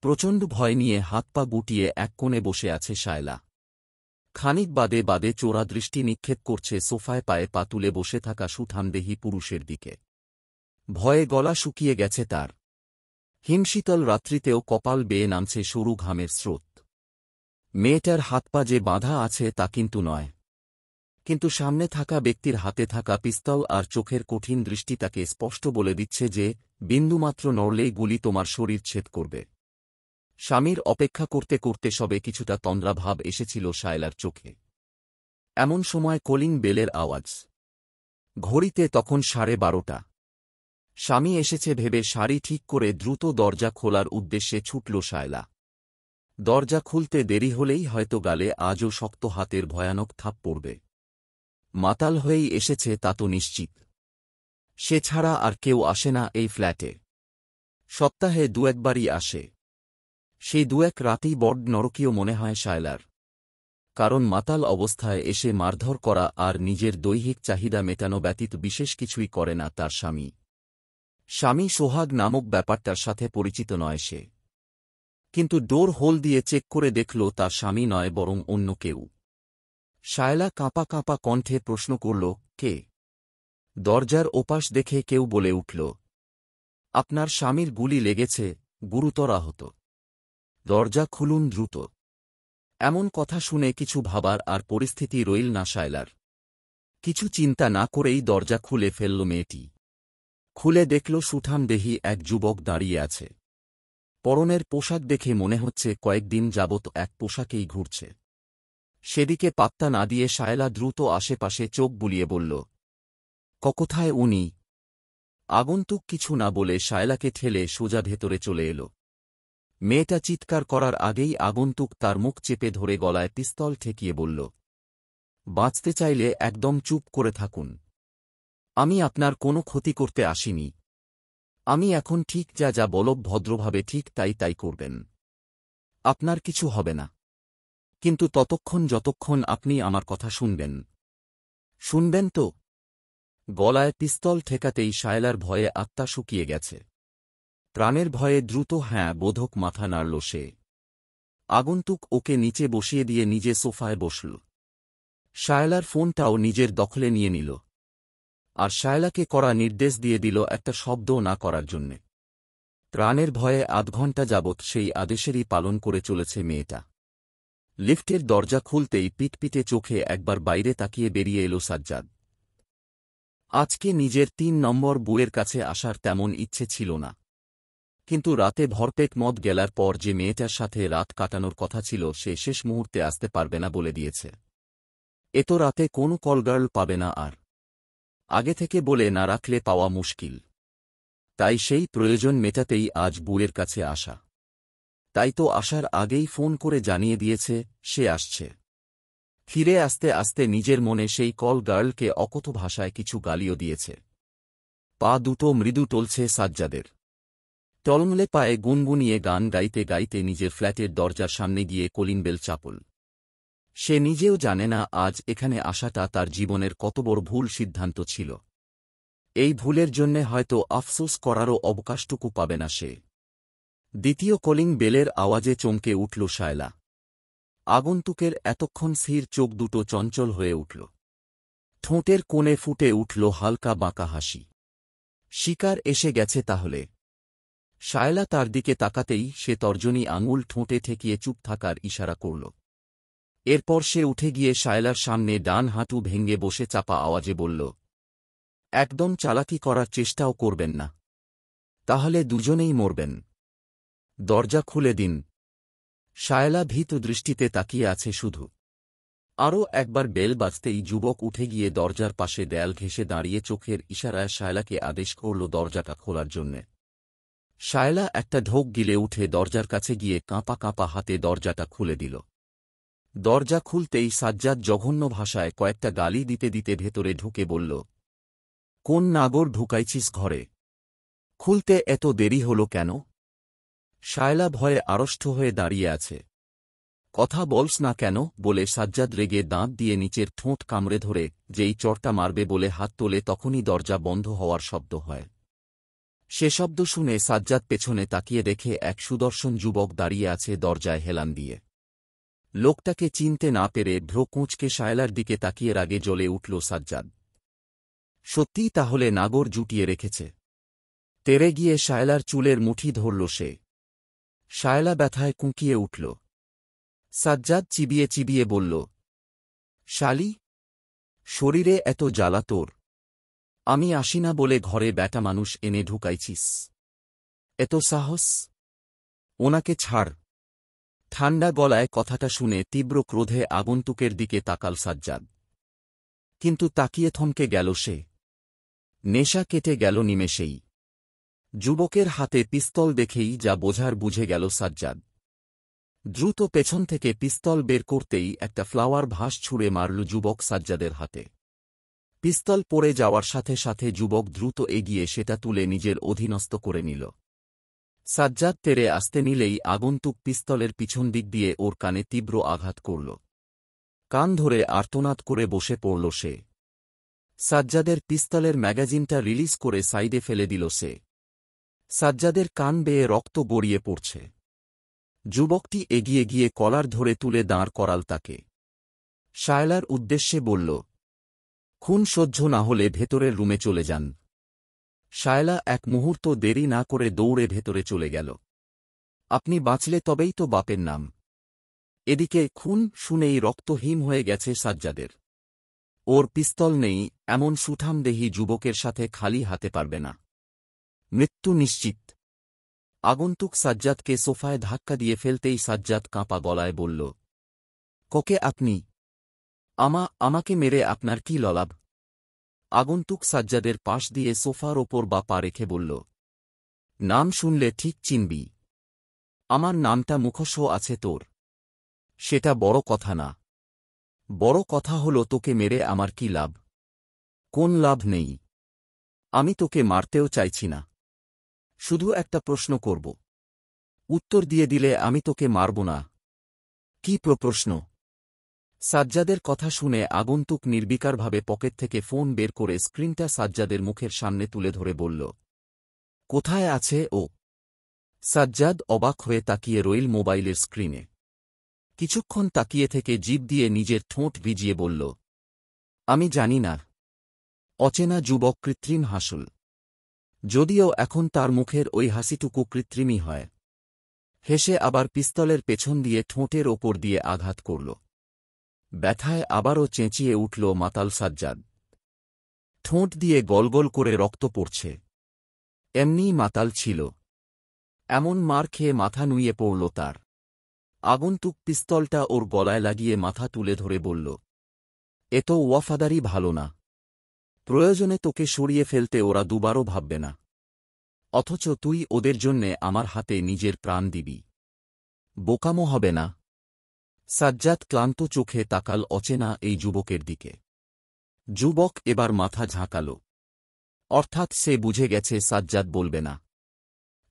প্রচণ্ড ভয় নিয়ে হাত পা গুটিয়ে এক কোণে বসে আছে শায়লা। খানিক বাদে বাদে চোরা দৃষ্টি নিক্ষেপ করছে সোফায় পায়ে পা তুলে বসে থাকা সুঠামদেহী পুরুষের দিকে। ভয়ে গলা শুকিয়ে গেছে তার। হিমশীতল রাত্রিতেও কপাল বেয়ে নামছে সরু ঘামের স্রোত। মেয়েটার হাত পা যে বাঁধা আছে তা কিন্তু নয়, কিন্তু সামনে থাকা ব্যক্তির হাতে থাকা পিস্তল আর চোখের কঠিন দৃষ্টি তাকে স্পষ্ট বলে দিচ্ছে যে বিন্দুমাত্র নড়লেই গুলি তোমার শরীর ছেদ করবে। স্বামীর অপেক্ষা করতে করতে সবে কিছুটা তন্দ্রাভাব এসেছিল শায়লার চোখে। এমন সময় কলিং বেলের আওয়াজ। ঘড়িতে তখন 12:30। স্বামী এসেছে ভেবে শাড়ি ঠিক করে দ্রুত দরজা খোলার উদ্দেশ্যে ছুটল শায়লা। দরজা খুলতে দেরি হলেই হয়তো গালে আজও শক্ত হাতের ভয়ানক থাপ পড়বে। মাতাল হয়েই এসেছে তা তো নিশ্চিত। সে ছাড়া আর কেউ আসে না এই ফ্ল্যাটে। সপ্তাহে 2-1বারই আসে। সেই 2-1 রাতেই বড্ড নরকীয় মনে হয় শায়লার। কারণ মাতাল অবস্থায় এসে মারধর করা আর নিজের দৈহিক চাহিদা মেটানো ব্যতীত বিশেষ কিছুই করে না তার স্বামী। স্বামী সোহাগ নামক ব্যাপারটার সাথে পরিচিত নয় সে। কিন্তু ডোর হোল দিয়ে চেক করে দেখল তার স্বামী নয় বরং অন্য কেউ। শায়লা কাঁপা কাঁপা কণ্ঠে প্রশ্ন করল, কে? দরজার ওপাশ দেখে কেউ বলে উঠল, আপনার স্বামীর গুলি লেগেছে, গুরুতর আহত। দরজা খুলুন দ্রুত। এমন কথা শুনে কিছু ভাবার আর পরিস্থিতি রইল না শায়লার। কিছু চিন্তা না করেই দরজা খুলে ফেলল মেয়েটি। খুলে দেখল সুঠামদেহী এক যুবক দাঁড়িয়ে আছে। পরনের পোশাক দেখে মনে হচ্ছে কয়েকদিন যাবৎ এক পোশাকেই ঘুরছে। সেদিকে পাত্তা না দিয়ে শায়লা দ্রুত আশেপাশে চোখ বুলিয়ে বলল, কোথায় উনি? আগন্তুক কিছু না বলে শায়লাকে ঠেলে সোজা ভেতরে চলে এল। মেয়েটা চিৎকার করার আগেই আগন্তুক তার মুখ চেপে ধরে গলায় পিস্তল ঠেকিয়ে বলল, বাঁচতে চাইলে একদম চুপ করে থাকুন। আমি আপনার কোনো ক্ষতি করতে আসিনি। আমি এখন ঠিক যা যা বলব ভদ্রভাবে ঠিক তাই তাই করবেন। আপনার কিছু হবে না, কিন্তু ততক্ষণ যতক্ষণ আপনি আমার কথা শুনবেন। শুনবেন তো? গলায় পিস্তল ঠেকাতেই শায়লার ভয়ে আত্মা শুকিয়ে গেছে। প্রাণের ভয়ে দ্রুত হ্যাঁ বোধক মাথা নাড়ল সে। আগন্তুক ওকে নিচে বসিয়ে দিয়ে নিজে সোফায় বসল। শায়লার ফোনটাও নিজের দখলে নিয়ে নিল, আর শায়লাকে কড়া নির্দেশ দিয়ে দিল একটা শব্দও না করার জন্যে। প্রাণের ভয়ে আধ ঘণ্টা যাবৎ সেই আদেশেরই পালন করে চলেছে মেয়েটা। লিফটের দরজা খুলতেই পিটপিটে চোখে একবার বাইরে তাকিয়ে বেরিয়ে এল সাজ্জাদ। আজকে নিজের 3 নম্বর বউয়ের কাছে আসার তেমন ইচ্ছে ছিল না, কিন্তু রাতে ভরপেট মদ গেলার পর যে মেয়েটার সাথে রাত কাটানোর কথা ছিল সে শেষ মুহূর্তে আসতে পারবে না বলে দিয়েছে। এত রাতে কোনো কলগার্ল পাবে না আর। আগে থেকে বলে না রাখলে পাওয়া মুশকিল। তাই সেই প্রয়োজন মেটাতেই আজ বউয়ের কাছে আসা। তাই তো আসার আগেই ফোন করে জানিয়ে দিয়েছে সে আসছে। ফিরে আসতে আসতে নিজের মনে সেই কল গার্লকে অকথ্য ভাষায় কিছু গালিও দিয়েছে। পা দুটো মৃদু টলছে সাজ্জাদের। টলমলে পায়ে গুনগুনিয়ে গান গাইতে গাইতে নিজের ফ্ল্যাটের দরজার সামনে গিয়ে কলিং বেল চাপল। সে নিজেও জানে না আজ এখানে আসাটা তার জীবনের কত বড় ভুল সিদ্ধান্ত ছিল। এই ভুলের জন্যে হয়তো আফসোস করারও অবকাশটুকু পাবে না সে। দ্বিতীয় কলিং বেলের আওয়াজে চমকে উঠল শায়লা। আগন্তুকের এতক্ষণ স্থির চোখ দুটো চঞ্চল হয়ে উঠল। ঠোঁটের কোণে ফুটে উঠল হালকা বাঁকা হাসি। শিকার এসে গেছে তাহলে। শায়লা তার দিকে তাকাতেই সে তর্জনী আঙুল ঠোঁটে ঠেকিয়ে চুপ থাকার ইশারা করল। এরপর সে উঠে গিয়ে শায়লার সামনে ডান হাঁটু ভেঙে বসে চাপা আওয়াজে বলল, একদম চালাকি করার চেষ্টাও করবেন না, তাহলে দুজনেই মরবেন। দরজা খুলে দিন। শায়লা ভীত দৃষ্টিতে তাকিয়ে আছে শুধু। আরও একবার বেল বাজতেই যুবক উঠে গিয়ে দরজার পাশে দেয়াল ঘেঁষে দাঁড়িয়ে চোখের ইশারায় শায়লাকে আদেশ করল দরজাটা খোলার জন্যে। শায়লা একটা ঢোক গিলে উঠে দরজার কাছে গিয়ে কাঁপা কাঁপা হাতে দরজাটা খুলে দিল। দরজা খুলতেই সাজ্জাদ জঘন্য ভাষায় কয়েকটা গালি দিতে দিতে ভেতরে ঢুকে বলল, কোন নাগর ঢুকাইছিস ঘরে? খুলতে এত দেরি হল কেন? শায়লা ভয়ে আড়ষ্ট হয়ে দাঁড়িয়ে আছে। কথা বলস না কেন বলে সাজ্জাদ রেগে দাঁত দিয়ে নিচের ঠোঁট কামড়ে ধরে যেই চড়টা মারবে বলে হাত তোলে তখনই দরজা বন্ধ হওয়ার শব্দ হয়। সে শব্দ শুনে সাজ্জাদ পেছনে তাকিয়ে দেখে এক সুদর্শন যুবক দাঁড়িয়ে আছে দরজায় হেলান দিয়ে। লোকটাকে চিনতে না পেরে ভ্রু কুঁচকে শায়লার দিকে তাকিয়ে রাগে জ্বলে উঠল সাজ্জাদ। সত্যিই তাহলে নাগর জুটিয়ে রেখেছে। তেরে গিয়ে শায়লার চুলের মুঠি ধরল সে। শায়লা ব্যথায় কুঁকিয়ে উঠল। সাজ্জাদ চিবিয়ে চিবিয়ে বলল, শালি, শরীরে এত জ্বালা তোর? আমি আসি না বলে ঘরে ব্যাটা মানুষ এনে ঢুকাইছিস? এত সাহস? ওনাকে ছাড়। ঠান্ডা গলায় কথাটা শুনে তীব্র ক্রোধে আগন্তুকের দিকে তাকাল সাজ্জাদ। কিন্তু তাকিয়ে থমকে গেল সে। নেশা কেটে গেল নিমেষেই। যুবকের হাতে পিস্তল দেখেই যা বোঝার বুঝে গেল সাজ্জাদ। দ্রুত পেছন থেকে পিস্তল বের করতেই একটা ফ্লাওয়ার ভাস ছুঁড়ে মারল যুবক সাজ্জাদের হাতে। পিস্তল পড়ে যাওয়ার সাথে সাথে যুবক দ্রুত এগিয়ে সেটা তুলে নিজের অধীনস্থ করে নিল। সাজ্জাদ তেরে আসতে নিলেই আগন্তুক পিস্তলের পিছন দিক দিয়ে ওর কানে তীব্র আঘাত করল। কান ধরে আর্তনাদ করে বসে পড়ল সে। সাজ্জাদের পিস্তলের ম্যাগাজিনটা রিলিজ করে সাইডে ফেলে দিল সে। সাজ্জাদের কান বেয়ে রক্ত গড়িয়ে পড়ছে। যুবকটি এগিয়ে গিয়ে কলার ধরে তুলে দাঁড় করাল তাকে। শায়লার উদ্দেশ্যে বলল, খুন সহ্য না হলে ভেতরের রুমে চলে যান। শায়লা এক মুহূর্ত দেরি না করে দৌড়ে ভেতরে চলে গেল। আপনি বাঁচলে তবেই তো বাপের নাম। এদিকে খুন শুনেই রক্তহীন হয়ে গেছে সাজ্জাদের। ওর পিস্তল নেই এমন সুঠামদেহী যুবকের সাথে খালি হাতে পারবে না। মৃত্যু নিশ্চিত। আগন্তুক সাজ্জাদকে সোফায় ধাক্কা দিয়ে ফেলতেই সাজ্জাদ কাঁপা গলায় বলল, ককে আপনি? আমাকে মেরে আপনার কি ললাভ? আগন্তুক সাজ্জাদের পাশ দিয়ে সোফার ওপর বা পা রেখে বলল, নাম শুনলে ঠিক চিনবি। আমার নামটা মুখস্থ আছে তোর। সেটা বড় কথা না। বড় কথা হলো তোকে মেরে আমার কি লাভ? কোন লাভ নেই। আমি তোকে মারতেও চাইছি না। শুধু একটা প্রশ্ন করব। উত্তর দিয়ে দিলে আমি তোকে মারব না। কি প্রশ্ন? সাজ্জাদের কথা শুনে আগন্তুক নির্বিকারভাবে পকেট থেকে ফোন বের করে স্ক্রিনটা সাজ্জাদের মুখের সামনে তুলে ধরে বলল, কোথায় আছে ও? সাজ্জাদ অবাক হয়ে তাকিয়ে রইল মোবাইলের স্ক্রিনে। কিছুক্ষণ তাকিয়ে থেকে জিভ দিয়ে নিজের ঠোঁট ভিজিয়ে বলল, আমি জানি না। অচেনা যুবক কৃত্রিম হাসল। যদিও এখন তার মুখের ওই হাসিটুকু কৃত্রিমই হয়। হেসে আবার পিস্তলের পেছন দিয়ে ঠোঁটের ওপর দিয়ে আঘাত করল। ব্যথায় আবারও চেঁচিয়ে উঠল মাতাল সাজ্জাদ। ঠোঁট দিয়ে গলগল করে রক্ত পড়ছে। এমনিই মাতাল ছিল। এমন মার খেয়ে মাথা নুইয়ে পড়ল তার। আগন্তুক পিস্তলটা ওর গলায় লাগিয়ে মাথা তুলে ধরে বলল, এত ওয়াফাদারি ভালো না। প্রয়োজনে তোকে সরিয়ে ফেলতে ওরা দুবারও ভাববে না। অথচ তুই ওদের জন্যে আমার হাতে নিজের প্রাণ দিবি। বোকামো হবে না। সাজ্জাদ ক্লান্ত চোখে তাকাল অচেনা এই যুবকের দিকে। যুবক এবার মাথা ঝাঁকাল। অর্থাৎ সে বুঝে গেছে সাজ্জাদ বলবে না।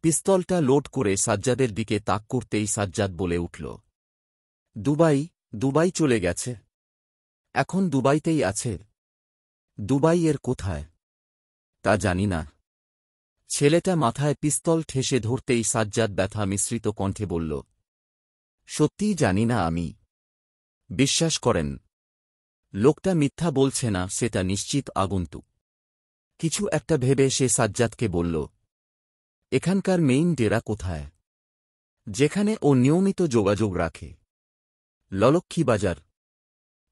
পিস্তলটা লোড করে সাজ্জাদের দিকে তাক করতেই সাজ্জাদ বলে উঠল, দুবাই চলে গেছে। এখন দুবাইতেই আছে। দুবাই এর কোথায়? তা জানি না। ছেলেটা মাথায় পিস্তল ঠেসে ধরতেই সাজ্জাদ ব্যথা মিশ্রিত কণ্ঠে বলল, সত্যিই জানি না আমি। বিশ্বাস করেন। লোকটা মিথ্যা বলছে না সেটা নিশ্চিত আগন্তুক। কিছু একটা ভেবে সে সাজ্জাদকে বলল, এখানকার মেইন ডেরা কোথায়? যেখানে ও নিয়মিত যোগাযোগ রাখে। ললক্ষীবাজার।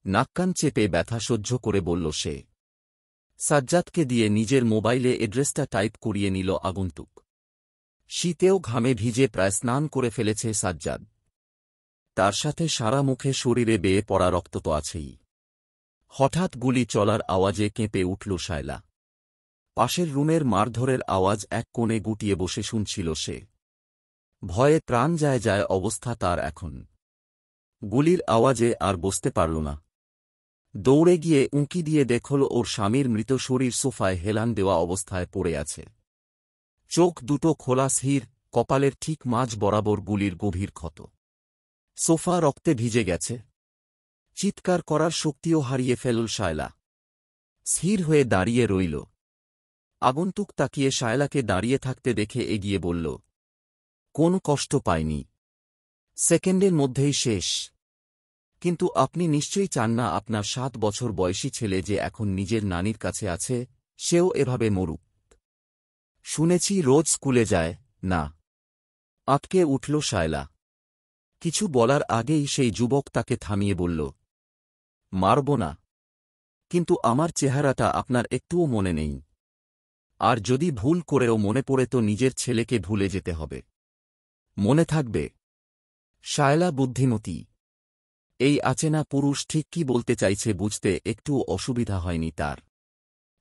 নাক্কান চেপে ব্যথা সহ্য করে বলল সে। সাজ্জাদকে দিয়ে নিজের মোবাইলে এড্রেসটা টাইপ করিয়ে নিল আগন্তুক। শীতেও ঘামে ভিজে প্রায় স্নান করে ফেলেছে সাজ্জাদ। তার সাথে সারা মুখে শরীরে বেয়ে পড়া রক্ত তো আছেই। হঠাৎ গুলি চলার আওয়াজে কেঁপে উঠল শায়লা। পাশের রুমের মারধরের আওয়াজ এক কোণে গুটিয়ে বসে শুনছিল সে। ভয়ে প্রাণ যায় যায় অবস্থা তার এখন। গুলির আওয়াজে আর বসতে পারল না। দৌড়ে গিয়ে উঁকি দিয়ে দেখল ওর স্বামীর মৃত শরীর সোফায় হেলান দেওয়া অবস্থায় পড়ে আছে। চোখ দুটো খোলা স্থির, কপালের ঠিক মাঝ বরাবর গুলির গভীর ক্ষত। সোফা রক্তে ভিজে গেছে। চিৎকার করার শক্তিও হারিয়ে ফেলল শায়লা। স্থির হয়ে দাঁড়িয়ে রইল। আগন্তুক তাকিয়ে শায়লাকে দাঁড়িয়ে থাকতে দেখে এগিয়ে বলল, কোনো কষ্ট পায়নি। সেকেন্ডের মধ্যেই শেষ। কিন্তু আপনি নিশ্চয়ই চান না আপনার 7 বছর বয়সী ছেলে যে এখন নিজের নানির কাছে আছে, সেও এভাবে মরুক। শুনেছি রোজ স্কুলে যায়। না। আঁতকে উঠল শায়লা। কিছু বলার আগেই সেই যুবক তাকে থামিয়ে বলল, মারব না। কিন্তু আমার চেহারাটা আপনার একটুও মনে নেই। আর যদি ভুল করেও মনে পড়ে তো নিজের ছেলেকে ভুলে যেতে হবে। মনে থাকবে। শায়লা বুদ্ধিমতী। এই আচেনা পুরুষ ঠিক কি বলতে চাইছে বুঝতে একটু অসুবিধা হয়নি তার।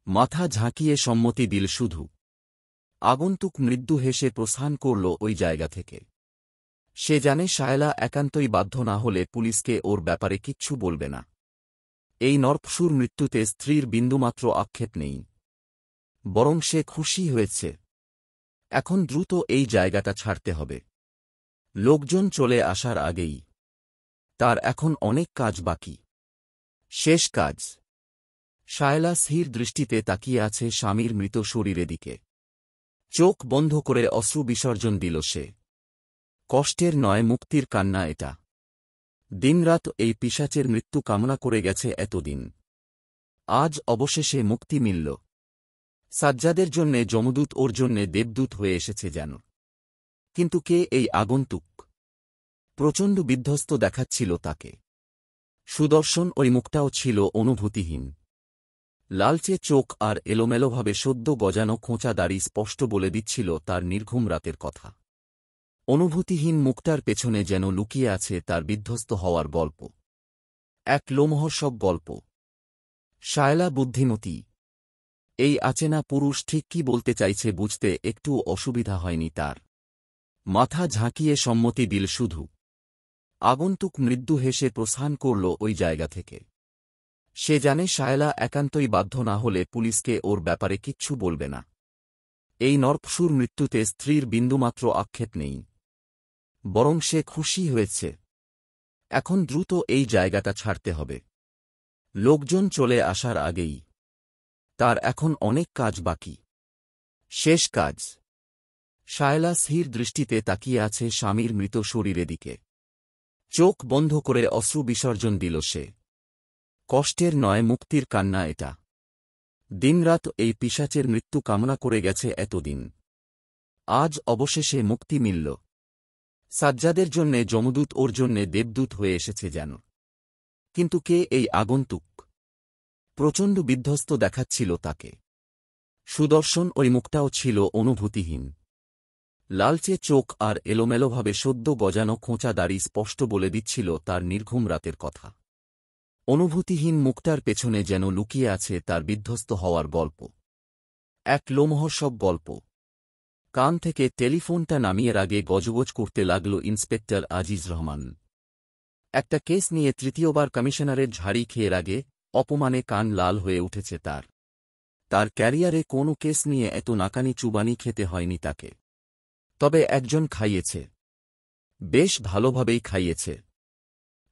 মাথা ঝাঁকিয়ে সম্মতি দিল শুধু। আগন্তুক মৃদু হেসে প্রস্থান করল ওই জায়গা থেকে। সে জানে শায়লা একান্তই বাধ্য না হলে পুলিশকে ওর ব্যাপারে কিচ্ছু বলবে না। এই নরপশুর মৃত্যুতে স্ত্রীর বিন্দুমাত্র আক্ষেপ নেই, বরং সে খুশি হয়েছে। এখন দ্রুত এই জায়গাটা ছাড়তে হবে, লোকজন চলে আসার আগেই। তার এখন অনেক কাজ বাকি। শেষ কাজ। শায়লা স্থির দৃষ্টিতে তাকিয়ে আছে স্বামীর মৃত শরীরের দিকে। চোখ বন্ধ করে অশ্রু বিসর্জন দিল সে। কষ্টের নয়, মুক্তির কান্না এটা। দিনরাত এই পিশাচের মৃত্যু কামনা করে গেছে এতদিন। আজ অবশেষে মুক্তি মিলল। সাজ্জাদের জন্যে যমদূত, ওর জন্যে দেবদূত হয়ে এসেছে যেন। কিন্তু কে এই আগন্তুক? প্রচণ্ড বিধ্বস্ত দেখাচ্ছিল তাকে। সুদর্শন ওই মুখটাও ছিল অনুভূতিহীন। লালচে চোখ আর এলোমেলোভাবে সদ্য গজানো খোঁচা দাড়ি স্পষ্ট বলে দিচ্ছিল তার নির্ঘুম রাতের কথা। অনুভূতিহীন মুখটার পেছনে যেন লুকিয়ে আছে তার বিধ্বস্ত হওয়ার গল্প, এক লোমহর্ষক গল্প। শায়লা বুদ্ধিমতী। এই আচেনা পুরুষ ঠিক কি বলতে চাইছে বুঝতে একটু অসুবিধা হয়নি তার। মাথা ঝাঁকিয়ে সম্মতি দিল শুধু। আগন্তুক মৃদু হেসে প্রস্থান করল ওই জায়গা থেকে। সে জানে শায়লা একান্তই বাধ্য না হলে পুলিশকে ওর ব্যাপারে কিচ্ছু বলবে না। এই নরপশুর মৃত্যুতে স্ত্রীর বিন্দুমাত্র আক্ষেপ নেই, বরং সে খুশি হয়েছে। এখন দ্রুত এই জায়গাটা ছাড়তে হবে, লোকজন চলে আসার আগেই। তার এখন অনেক কাজ বাকি। শেষ কাজ। শায়লা স্থির দৃষ্টিতে তাকিয়ে আছে স্বামীর মৃত শরীরের দিকে। চোখ বন্ধ করে অশ্রু বিসর্জন দিল সে। কষ্টের নয়, মুক্তির কান্না এটা। দিনরাত এই পিশাচের মৃত্যু কামনা করে গেছে এতদিন। আজ অবশেষে মুক্তি মিলল। সাজ্জাদের জন্যে যমদূত, ওর জন্যে দেবদূত হয়ে এসেছে যেন। কিন্তু কে এই আগন্তুক? প্রচণ্ড বিধ্বস্ত দেখাচ্ছিল তাকে। সুদর্শন ওই মুখটাও ছিল অনুভূতিহীন। লালচে চোখ আর এলোমেলোভাবে সদ্য গজানো খোঁচা দাড়ি স্পষ্ট বলে দিচ্ছিল তার নির্ঘুম রাতের কথা। অনুভূতিহীন মুখটার পেছনে যেন লুকিয়ে আছে তার বিধ্বস্ত হওয়ার গল্প, এক লোমহর্ষক গল্প। কান থেকে টেলিফোনটা নামিয়ে আগে গজগজ করতে লাগল ইন্সপেক্টর আজিজ রহমান। একটা কেস নিয়ে তৃতীয়বার কমিশনারের ঝাড়ি খেয়ে আগে অপমানে কান লাল হয়ে উঠেছে তার। তার ক্যারিয়ারে কোনো কেস নিয়ে এত নাকানি চুবানি খেতে হয়নি তাকে। তবে একজন খাইয়েছে, বেশ ভালোভাবেই খাইয়েছে।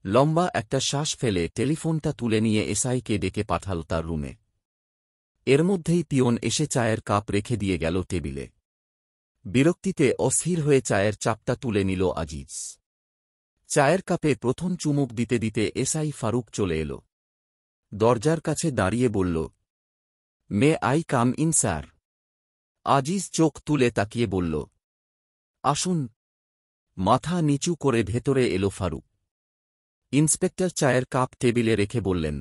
লম্বা একটা শ্বাস ফেলে টেলিফোনটা তুলে নিয়ে এসআইকে ডেকে পাঠাল তার রুমে। এর মধ্যেই পিয়ন এসে চায়ের কাপ রেখে দিয়ে গেল টেবিলে। বিরক্তিতে অস্থির হয়ে চায়ের চাপটা তুলে নিল আজিজ। চায়ের কাপে প্রথম চুমুক দিতে দিতে এসআই ফারুক চলে এল। দরজার কাছে দাঁড়িয়ে বলল, may I come in sir? Aziz চোখ তুলে তাকিয়ে বলল, আসুন। মাথা নিচু করে ভেতরে এলো ফারুক। ইন্সপেক্টর চায়ের কাপ টেবিলে রেখে বললেন,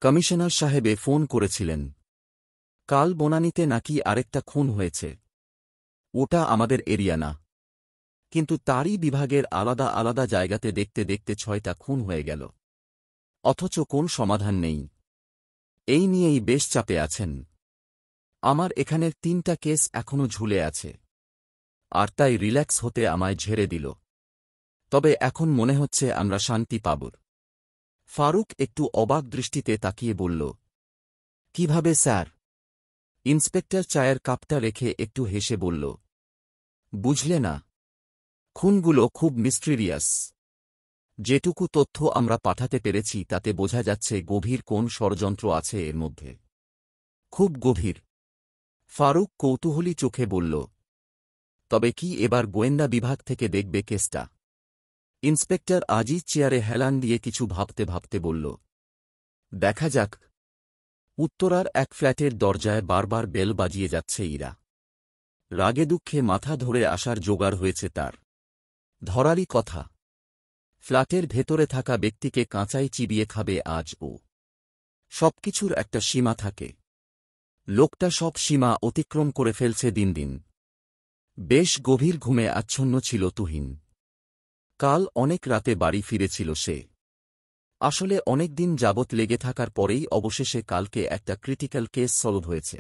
কমিশনার সাহেবে ফোন করেছিলেন। কাল বনানীতে নাকি আরেকটা খুন হয়েছে। ওটা আমাদের এরিয়া না, কিন্তু তারই বিভাগের আলাদা আলাদা জায়গাতে দেখতে দেখতে 6টা খুন হয়ে গেল, অথচ কোন সমাধান নেই। এই নিয়েই বেশ চাপে আছেন। আমার এখানের 3টা কেস এখনো ঝুলে আছে, আর তাই রিল্যাক্স হতে আমায় ঝেড়ে দিল। তবে এখন মনে হচ্ছে আমরা শান্তি পাব। ফারুক একটু অবাক দৃষ্টিতে তাকিয়ে বলল, কিভাবে স্যার? ইন্সপেক্টর চায়ের কাপটা রেখে একটু হেসে বলল, বুঝলে না, খুনগুলো খুব মিস্টেরিয়াস। যেটুকু তথ্য আমরা পাঠাতে পেরেছি তাতে বোঝা যাচ্ছে গভীর কোন ষড়যন্ত্র আছে এর মধ্যে, খুব গভীর। ফারুক কৌতূহলী চোখে বলল, তবে কি এবার গোয়েন্দা বিভাগ থেকে দেখবে কেসটা? ইন্সপেক্টর আজিজ চেয়ারে হেলান দিয়ে কিছু ভাবতে ভাবতে বলল, দেখা যাক। উত্তরার এক ফ্ল্যাটের দরজায় বারবার বেল বাজিয়ে যাচ্ছে ইরা। রাগে দুঃখে মাথা ধরে আসার জোগাড় হয়েছে তার। ধরারই কথা, ফ্ল্যাটের ভেতরে থাকা ব্যক্তিকে কাঁচাই চিবিয়ে খাবে আজ ও। সবকিছুর একটা সীমা থাকে। লোকটা সব সীমা অতিক্রম করে ফেলছে দিন দিন। বেশ গভীর ঘুমে আচ্ছন্ন ছিল তুহিন। কাল অনেক রাতে বাড়ি ফিরেছিল সে। আসলে অনেক দিন যাবৎ লেগে থাকার পরেই অবশেষে কালকে একটা ক্রিটিক্যাল কেস সলভ হয়েছে।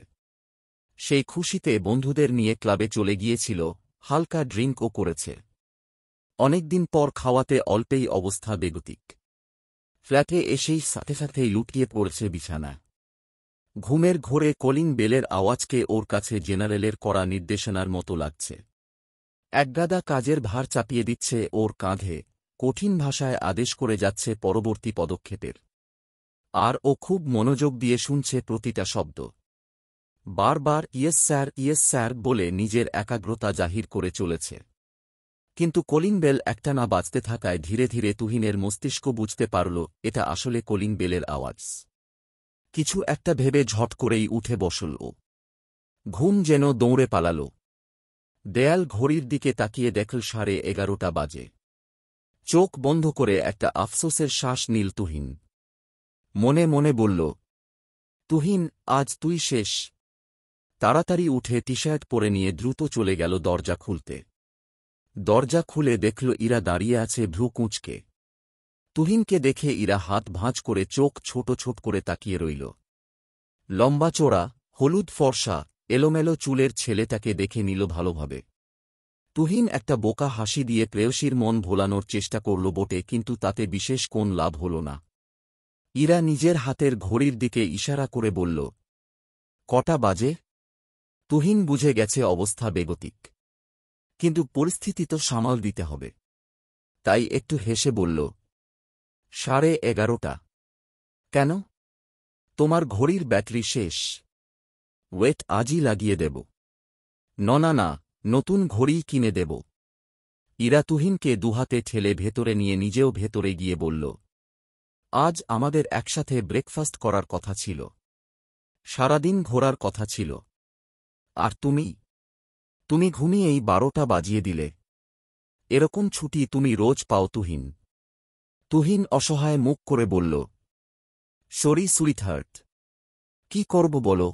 সেই খুশিতে বন্ধুদের নিয়ে ক্লাবে চলে গিয়েছিল, হালকা ড্রিঙ্কও করেছে। অনেকদিন পর খাওয়াতে অল্পেই অবস্থা বেগতিক। ফ্ল্যাটে এসেই সাথে সাথেই লুটিয়ে পড়েছে বিছানায়। ঘুমের ঘোরে কলিং বেলের আওয়াজকে ওর কাছে জেনারেলের কড়া নির্দেশনার মতো লাগছে। একগাদা কাজের ভার চাপিয়ে দিচ্ছে ওর কাঁধে, কঠিন ভাষায় আদেশ করে যাচ্ছে পরবর্তী পদক্ষেপের। আর ও খুব মনোযোগ দিয়ে শুনছে প্রতিটা শব্দ। বারবার ইয়েস স্যার বলে নিজের একাগ্রতা জাহির করে চলেছে। কিন্তু কলিং বেল একটানা বাজতে থাকায় ধীরে ধীরে তুহিনের মস্তিষ্ক বুঝতে পারল এটা আসলে কলিং বেলের আওয়াজ। কিছু একটা ভেবে ঝট করেই উঠে বসল ও। ঘুম যেন দৌড়ে পালাল। দেয়াল ঘড়ির দিকে তাকিয়ে দেখল 11:30 বাজে। চোখ বন্ধ করে একটা আফসোসের শ্বাস নিল তুহিন। মনে মনে বলল, তুহিন, আজ তুই শেষ। তাড়াতাড়ি উঠে টি শার্ট পরে নিয়ে দ্রুত চলে গেল দরজা খুলতে। দরজা খুলে দেখল ইরা দাঁড়িয়ে আছে ভ্রু কুঁচকে। তুহিনকে দেখে ইরা হাত ভাঁজ করে চোখ ছোট ছোট করে তাকিয়ে রইল। লম্বা চোড়া, হলুদ ফর্সা, এলোমেলো চুলের ছেলেটাকে দেখে নিল ভালোভাবে। তুহিন একটা বোকা হাসি দিয়ে প্রেয়সীর মন ভোলানোর চেষ্টা করল বটে, কিন্তু তাতে বিশেষ কোন লাভ হল না। ইরা নিজের হাতের ঘড়ির দিকে ইশারা করে বলল, কটা বাজে? তুহিন বুঝে গেছে অবস্থা বেগতিক। কিন্তু পরিস্থিতি তো সামাল দিতে হবে। তাই একটু হেসে বলল, 11:30। কেন? তোমার ঘড়ির ব্যাটারি শেষ। ওয়েট আজই লাগিয়ে দেব। না, নতুন ঘড়ি কিনে দেব। ইরা তুহিনকে দুহাতে ঠেলে ভেতরে নিয়ে নিজেও ভেতরে গিয়ে বলল, আজ আমাদের একসাথে ব্রেকফাস্ট করার কথা ছিল। সারাদিন ঘোরার কথা ছিল। আর তুমি ঘুমিয়েই 12টা বাজিয়ে দিলে। এরকম ছুটি তুমি রোজ পাও তুহিন? তুহিন অসহায় মুখ করে বলল, সরি সুইটহার্ট। কি করব বলো?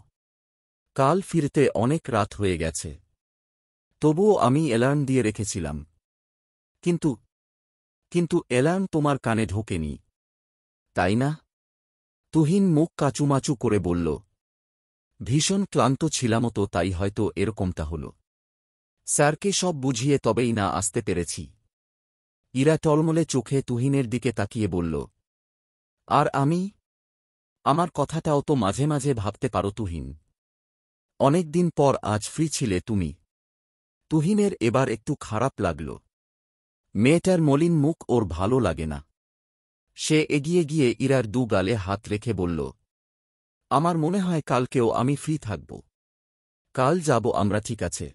কাল ফিরতে অনেক রাত হয়ে গেছে। তবুও আমি অ্যালার্ম দিয়ে রেখেছিলাম। কিন্তু অ্যালার্ম তোমার কানে ঢোকেনি, তাই না? তুহিন মুখ কাচুমাচু করে বলল, ভীষণ ক্লান্ত ছিলাম তো, তাই হয়তো এরকমটা হল। স্যারকে সব বুঝিয়ে তবেই না আসতে পেরেছি। ইরা টলমলে চোখে তুহিনের দিকে তাকিয়ে বলল, আর আমার কথাটাও তো মাঝে মাঝে ভাবতে পারো তুহিন। অনেকদিন পর আজ ফ্রি ছিলে তুমি। তুহিনের এবার একটু খারাপ লাগল। মেয়েটার মলিন মুখ ওর ভালো লাগে না। সে এগিয়ে গিয়ে ইরার দু গালে হাত রেখে বলল, আমার মনে হয় কালকেও আমি ফ্রি থাকব। কাল যাব আমরা, ঠিক আছে?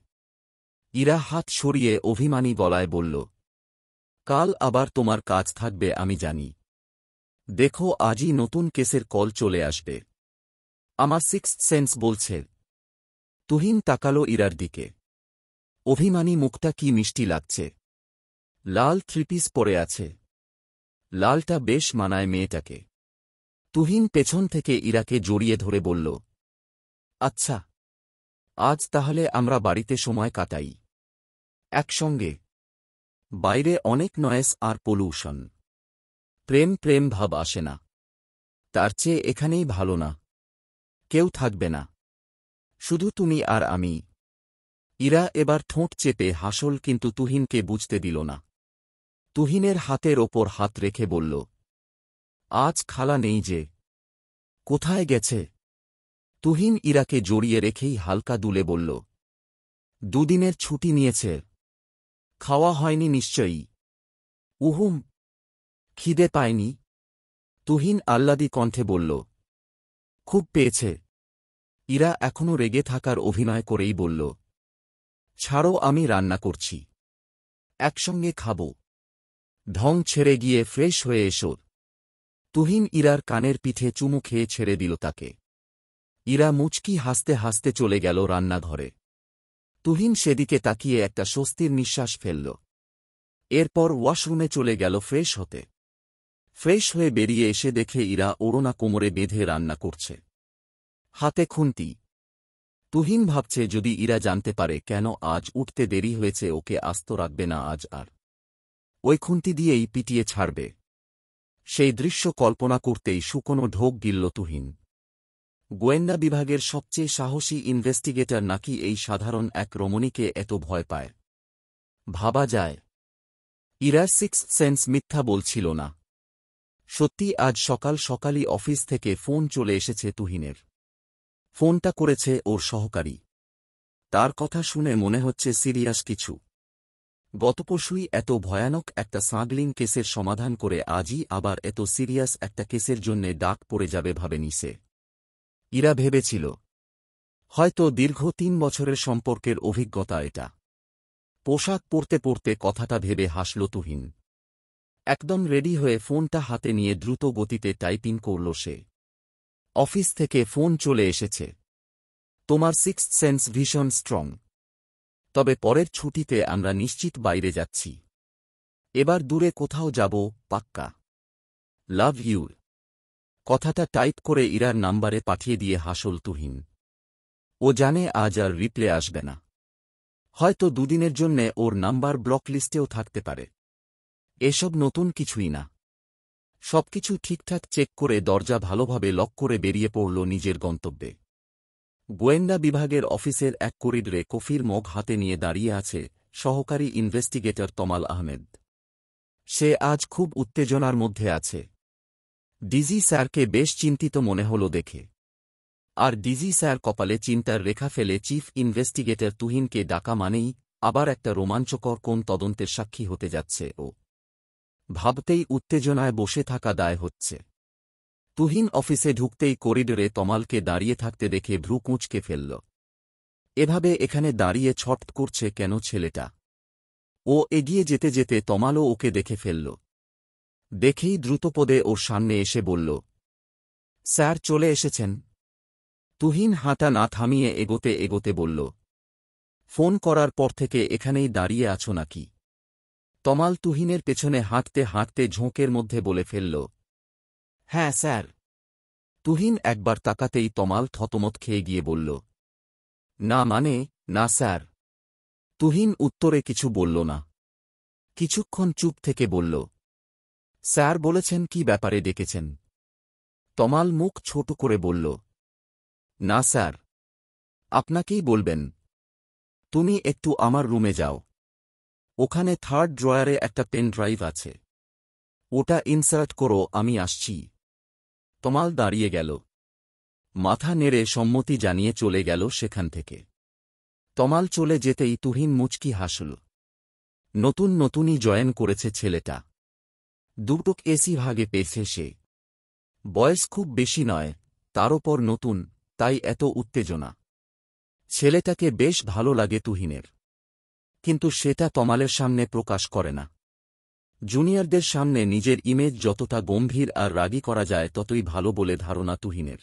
ইরা হাত সরিয়ে অভিমানী গলায় বলল, কাল আবার তোমার কাজ থাকবে আমি জানি। দেখো আজই নতুন কেসের কল চলে আসবে। আমার সিক্সথ সেন্স বলছে। তুহিন তাকালো ইরার দিকে। অভিমানী মুখটা কি মিষ্টি লাগছে। লাল থ্রিপিস পরে আছে। লালটা বেশ মানায় মেয়েটাকে। তুহিন পেছন থেকে ইরাকে জড়িয়ে ধরে বলল, আচ্ছা, আজ তাহলে আমরা বাড়িতে সময় কাটাই একসঙ্গে। বাইরে অনেক নয়েস আর পলিউশন। প্রেম ভাব আসে না। তার চেয়ে এখানেই ভালো না? কেউ থাকবে না, শুধু তুমি আর আমি। ইরা এবার ঠোঁট চেপে হাসল, কিন্তু তুহিনকে বুঝতে দিল না। তুহিনের হাতের ওপর হাত রেখে বলল, আজ খালা নেই যে। কোথায় গেছে? তুহিন ইরাকে জড়িয়ে রেখেই হালকা দুলে বলল, দুদিনের ছুটি নিয়েছে। খাওয়া হয়নি নিশ্চয়ই। উহুম, খিদে পায়নি? তুহিন আহ্লাদী কণ্ঠে বলল, খুব পেয়েছে। ইরা এখনও রেগে থাকার অভিনয় করেই বলল, ছাড়ো, আমি রান্না করছি, একসঙ্গে খাব। ঢং ছেড়ে গিয়ে ফ্রেশ হয়ে এসো। তুহিন ইরার কানের পিঠে চুমু খেয়ে ছেড়ে দিল তাকে। ইরা মুচকি হাসতে হাসতে চলে গেল রান্নাঘরে। তুহিন সেদিকে তাকিয়ে একটা স্বস্তির নিঃশ্বাস ফেলল। এরপর ওয়াশরুমে চলে গেল ফ্রেশ হতে। ফ্রেশ হয়ে বেরিয়ে এসে দেখে ইরা ওড়না কোমরে বেঁধে রান্না করছে, হাতে খুন্তি। তুহিন ভাবছে যদি ইরা জানতে পারে কেন আজ উঠতে দেরি হয়েছে ওকে আস্ত রাখবে না আজ আর, ওই খুন্তি দিয়েই পিটিয়ে ছাড়বে। সেই দৃশ্য কল্পনা করতেই শুকনো ঢোক গিলল তুহিন। গোয়েন্দা বিভাগের সবচেয়ে সাহসী ইনভেস্টিগেটর নাকি এই সাধারণ এক রমণীকে এত ভয় পায়। ভাবা যায়, ইরার সিক্স সেন্স মিথ্যা বলছিল না। সত্যি আজ সকাল সকালই অফিস থেকে ফোন চলে এসেছে তুহিনের। ফোনটা করেছে ওর সহকারী। তার কথা শুনে মনে হচ্ছে সিরিয়াস কিছু। গতপরশুই এত ভয়ানক একটা স্মাগলিং কেসের সমাধান করে আজই আবার এত সিরিয়াস একটা কেসের জন্যে ডাক পড়ে যাবে ভাবেনি সে। ইরা ভেবেছিল হয়তো দীর্ঘ ৩ বছরের সম্পর্কের অভিজ্ঞতা এটা। পোশাক পরতে পরতে কথাটা ভেবে হাসল তুহিন। একদম রেডি হয়ে ফোনটা হাতে নিয়ে দ্রুত গতিতে টাইপিং করল সে। অফিস থেকে ফোন চলে এসেছে। তোমার সিক্স সেন্স ভীষণ স্ট্রং। তবে পরের ছুটিতে আমরা নিশ্চিত বাইরে যাচ্ছি। এবার দূরে কোথাও যাব, পাক্কা। Love you. কথাটা টাইপ করে ইরার নাম্বারে পাঠিয়ে দিয়ে হাসল তুহিন। ও জানে আজ আর রিপ্লে আসবে না। হয়তো দুদিনের জন্যে ওর নাম্বার ব্লক লিস্টেও থাকতে পারে। এসব নতুন কিছুই না। সবকিছু ঠিকঠাক চেক করে দরজা ভালোভাবে লক করে বেরিয়ে পড়ল নিজের গন্তব্যে। গোয়েন্দা বিভাগের অফিসের এক করিডরে কফির মগ হাতে নিয়ে দাঁড়িয়ে আছে সহকারী ইনভেস্টিগেটর তমাল আহমেদ। সে আজ খুব উত্তেজনার মধ্যে আছে। ডিজি স্যারকে বেশ চিন্তিত মনে হল দেখে। আর ডিজি স্যার কপালে চিন্তার রেখা ফেলে চিফ ইনভেস্টিগেটর তুহিনকে ডাকা মানেই আবার একটা রোমাঞ্চকর কোন তদন্তের সাক্ষী হতে যাচ্ছে ও। ভাবতেই উত্তেজনায় বসে থাকা দায় হচ্ছে। তুহিন অফিসে ঢুকতেই করিডোরে তমালকে দাঁড়িয়ে থাকতে দেখে ভ্রু কুঁচকে ফেলল। এভাবে এখানে দাঁড়িয়ে ছট করছে কেন ছেলেটা? ও এগিয়ে যেতে যেতে তমালও ওকে দেখে ফেলল। দেখেই দ্রুতপদে ওর সামনে এসে বলল, স্যার চলে এসেছেন। তুহিন হাঁটা না থামিয়ে এগোতে এগোতে বলল, ফোন করার পর থেকে এখানেই দাঁড়িয়ে আছো নাকি? তমাল তুহিনের পেছনে হাঁটতে হাঁটতে ঝোঁকের মধ্যে বলে ফেলল, হ্যাঁ স্যার। তুহিন একবার তাকাতেই তমাল থতমত খেয়ে গিয়ে বলল, না মানে, না স্যার। তুহিন উত্তরে কিছু বলল না। কিছুক্ষণ চুপ থেকে বলল, স্যার বলেছেন কি ব্যাপারে ডেকেছেন? তমাল মুখ ছোট করে বলল, না স্যার, আপনাকেই বলবেন। তুমি একটু আমার রুমে যাও। ওখানে থার্ড ড্রয়ারে একটা পেন ড্রাইভ আছে, ওটা ইনসার্ট করো, আমি আসছি। তমাল দাঁড়িয়ে গেল। মাথা নেড়ে সম্মতি জানিয়ে চলে গেল সেখান থেকে। তমাল চলে যেতেই তুহিন মুচকি হাসল। নতুন নতুনই জয়েন করেছে ছেলেটা। দুটো এসি ভাগে পেয়েছে সে। বয়স খুব বেশি নয়, তার ওপর নতুন, তাই এত উত্তেজনা। ছেলেটাকে বেশ ভালো লাগে তুহিনের। কিন্তু সেটা তমালের সামনে প্রকাশ করে না। জুনিয়রদের সামনে নিজের ইমেজ যতটা গম্ভীর আর রাগী করা যায় ততই ভালো বলে ধারণা তুহিনের।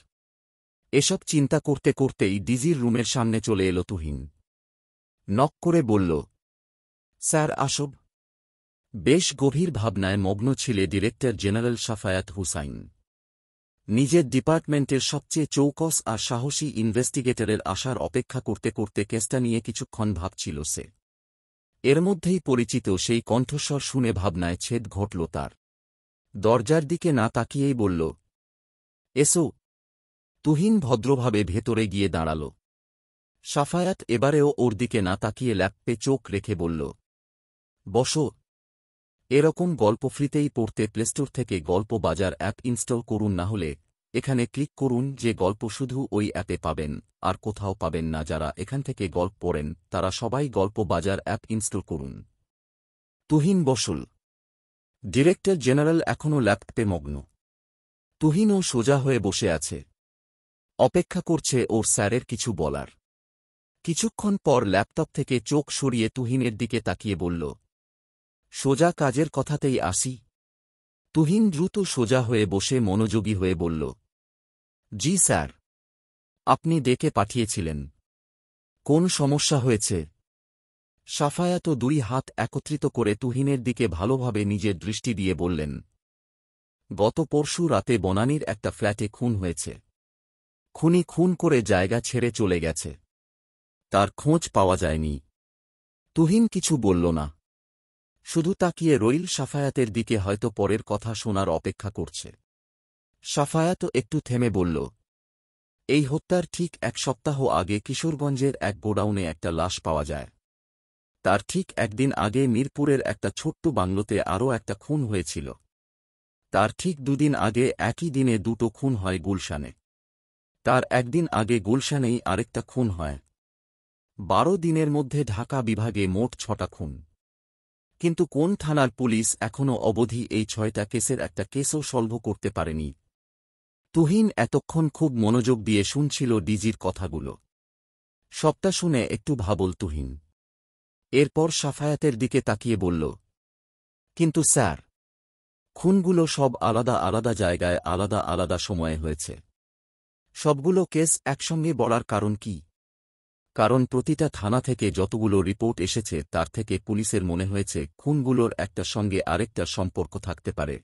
এসব চিন্তা করতে করতেই ডিজির রুমের সামনে চলে এলো তুহিন। নক করে বলল, স্যার আসব। বেশ গভীর ভাবনায় মগ্ন ছিলে ডিরেক্টর জেনারেল সাফায়াত হুসাইন। নিজের ডিপার্টমেন্টের সবচেয়ে চৌকস আর সাহসী ইনভেস্টিগেটরের আসার অপেক্ষা করতে করতে কেসটা নিয়ে কিছুক্ষণ ভাবছিল সে। এর মধ্যেই পরিচিত সেই কণ্ঠস্বর শুনে ভাবনায় ছেদ ঘটল তার। দরজার দিকে না তাকিয়েই বলল, এসো। তুহিন ভদ্রভাবে ভেতরে গিয়ে দাঁড়াল। সাফায়াত এবারেও ওর দিকে না তাকিয়ে ল্যাপে চোখ রেখে বলল, বসো। এরকম গল্প ফ্রিতেই পড়তে প্লেস্টোর থেকে গল্প বাজার অ্যাপ ইনস্টল করুন, না হলে এখানে ক্লিক করুন। যে গল্প শুধু ওই অ্যাপে পাবেন, আর কোথাও পাবেন না। যারা এখান থেকে গল্প পড়েন তারা সবাই গল্প বাজার অ্যাপ ইনস্টল করুন। তুহিন বসল। ডিরেক্টর জেনারেল এখনও ল্যাপটপে মগ্ন। তুহিনও সোজা হয়ে বসে আছে। অপেক্ষা করছে ওর স্যারের কিছু বলার। কিছুক্ষণ পর ল্যাপটপ থেকে চোখ সরিয়ে তুহিনের দিকে তাকিয়ে বলল, সোজা কাজের কথাতেই আসি। তুহিন দ্রুত সোজা হয়ে বসে মনোযোগী হয়ে বলল, জি স্যার। আপনি ডেকে পাঠিয়েছিলেন? কোন সমস্যা হয়েছে? সাফায়াত দুই হাত একত্রিত করে তুহিনের দিকে ভালোভাবে নিজের দৃষ্টি দিয়ে বললেন, গত পরশু রাতে বনানীর একটা ফ্ল্যাটে খুন হয়েছে। খুনি খুন করে জায়গা ছেড়ে চলে গেছে। তার খোঁজ পাওয়া যায়নি। তুহিন কিছু বলল না, শুধু তাকিয়ে রইল সাফায়াতের দিকে, হয়তো পরের কথা শোনার অপেক্ষা করছে। সাফায়াত একটু থেমে বলল, এই হত্যার ঠিক এক সপ্তাহ আগে কিশোরগঞ্জের এক গোডাউনে একটা লাশ পাওয়া যায়। তার ঠিক একদিন আগে মিরপুরের একটা ছোট্ট বাংলোতে আরও একটা খুন হয়েছিল। তার ঠিক দুদিন আগে একই দিনে দুটো খুন হয় গুলশানে। তার একদিন আগে গুলশানেই আরেকটা খুন হয়। 12 দিনের মধ্যে ঢাকা বিভাগে মোট 6টা খুন। কিন্তু কোন থানার পুলিশ এখনও অবধি এই 6টা কেসের একটা কেসও সলভ করতে পারেনি। তুহিন এতক্ষণ খুব মনোযোগ দিয়ে শুনছিল ডিজির কথাগুলো। সবটা শুনে একটু ভাবল তুহিন। এরপর সাফায়াতের দিকে তাকিয়ে বলল, কিন্তু স্যার, খুনগুলো সব আলাদা আলাদা জায়গায় আলাদা আলাদা সময়ে হয়েছে। সবগুলো কেস একসঙ্গে বলার কারণ কি? কারণ প্রতিটা থানা থেকে যতগুলো রিপোর্ট এসেছে তার থেকে পুলিশের মনে হয়েছে খুনগুলোর একটার সঙ্গে আরেকটার সম্পর্ক থাকতে পারে।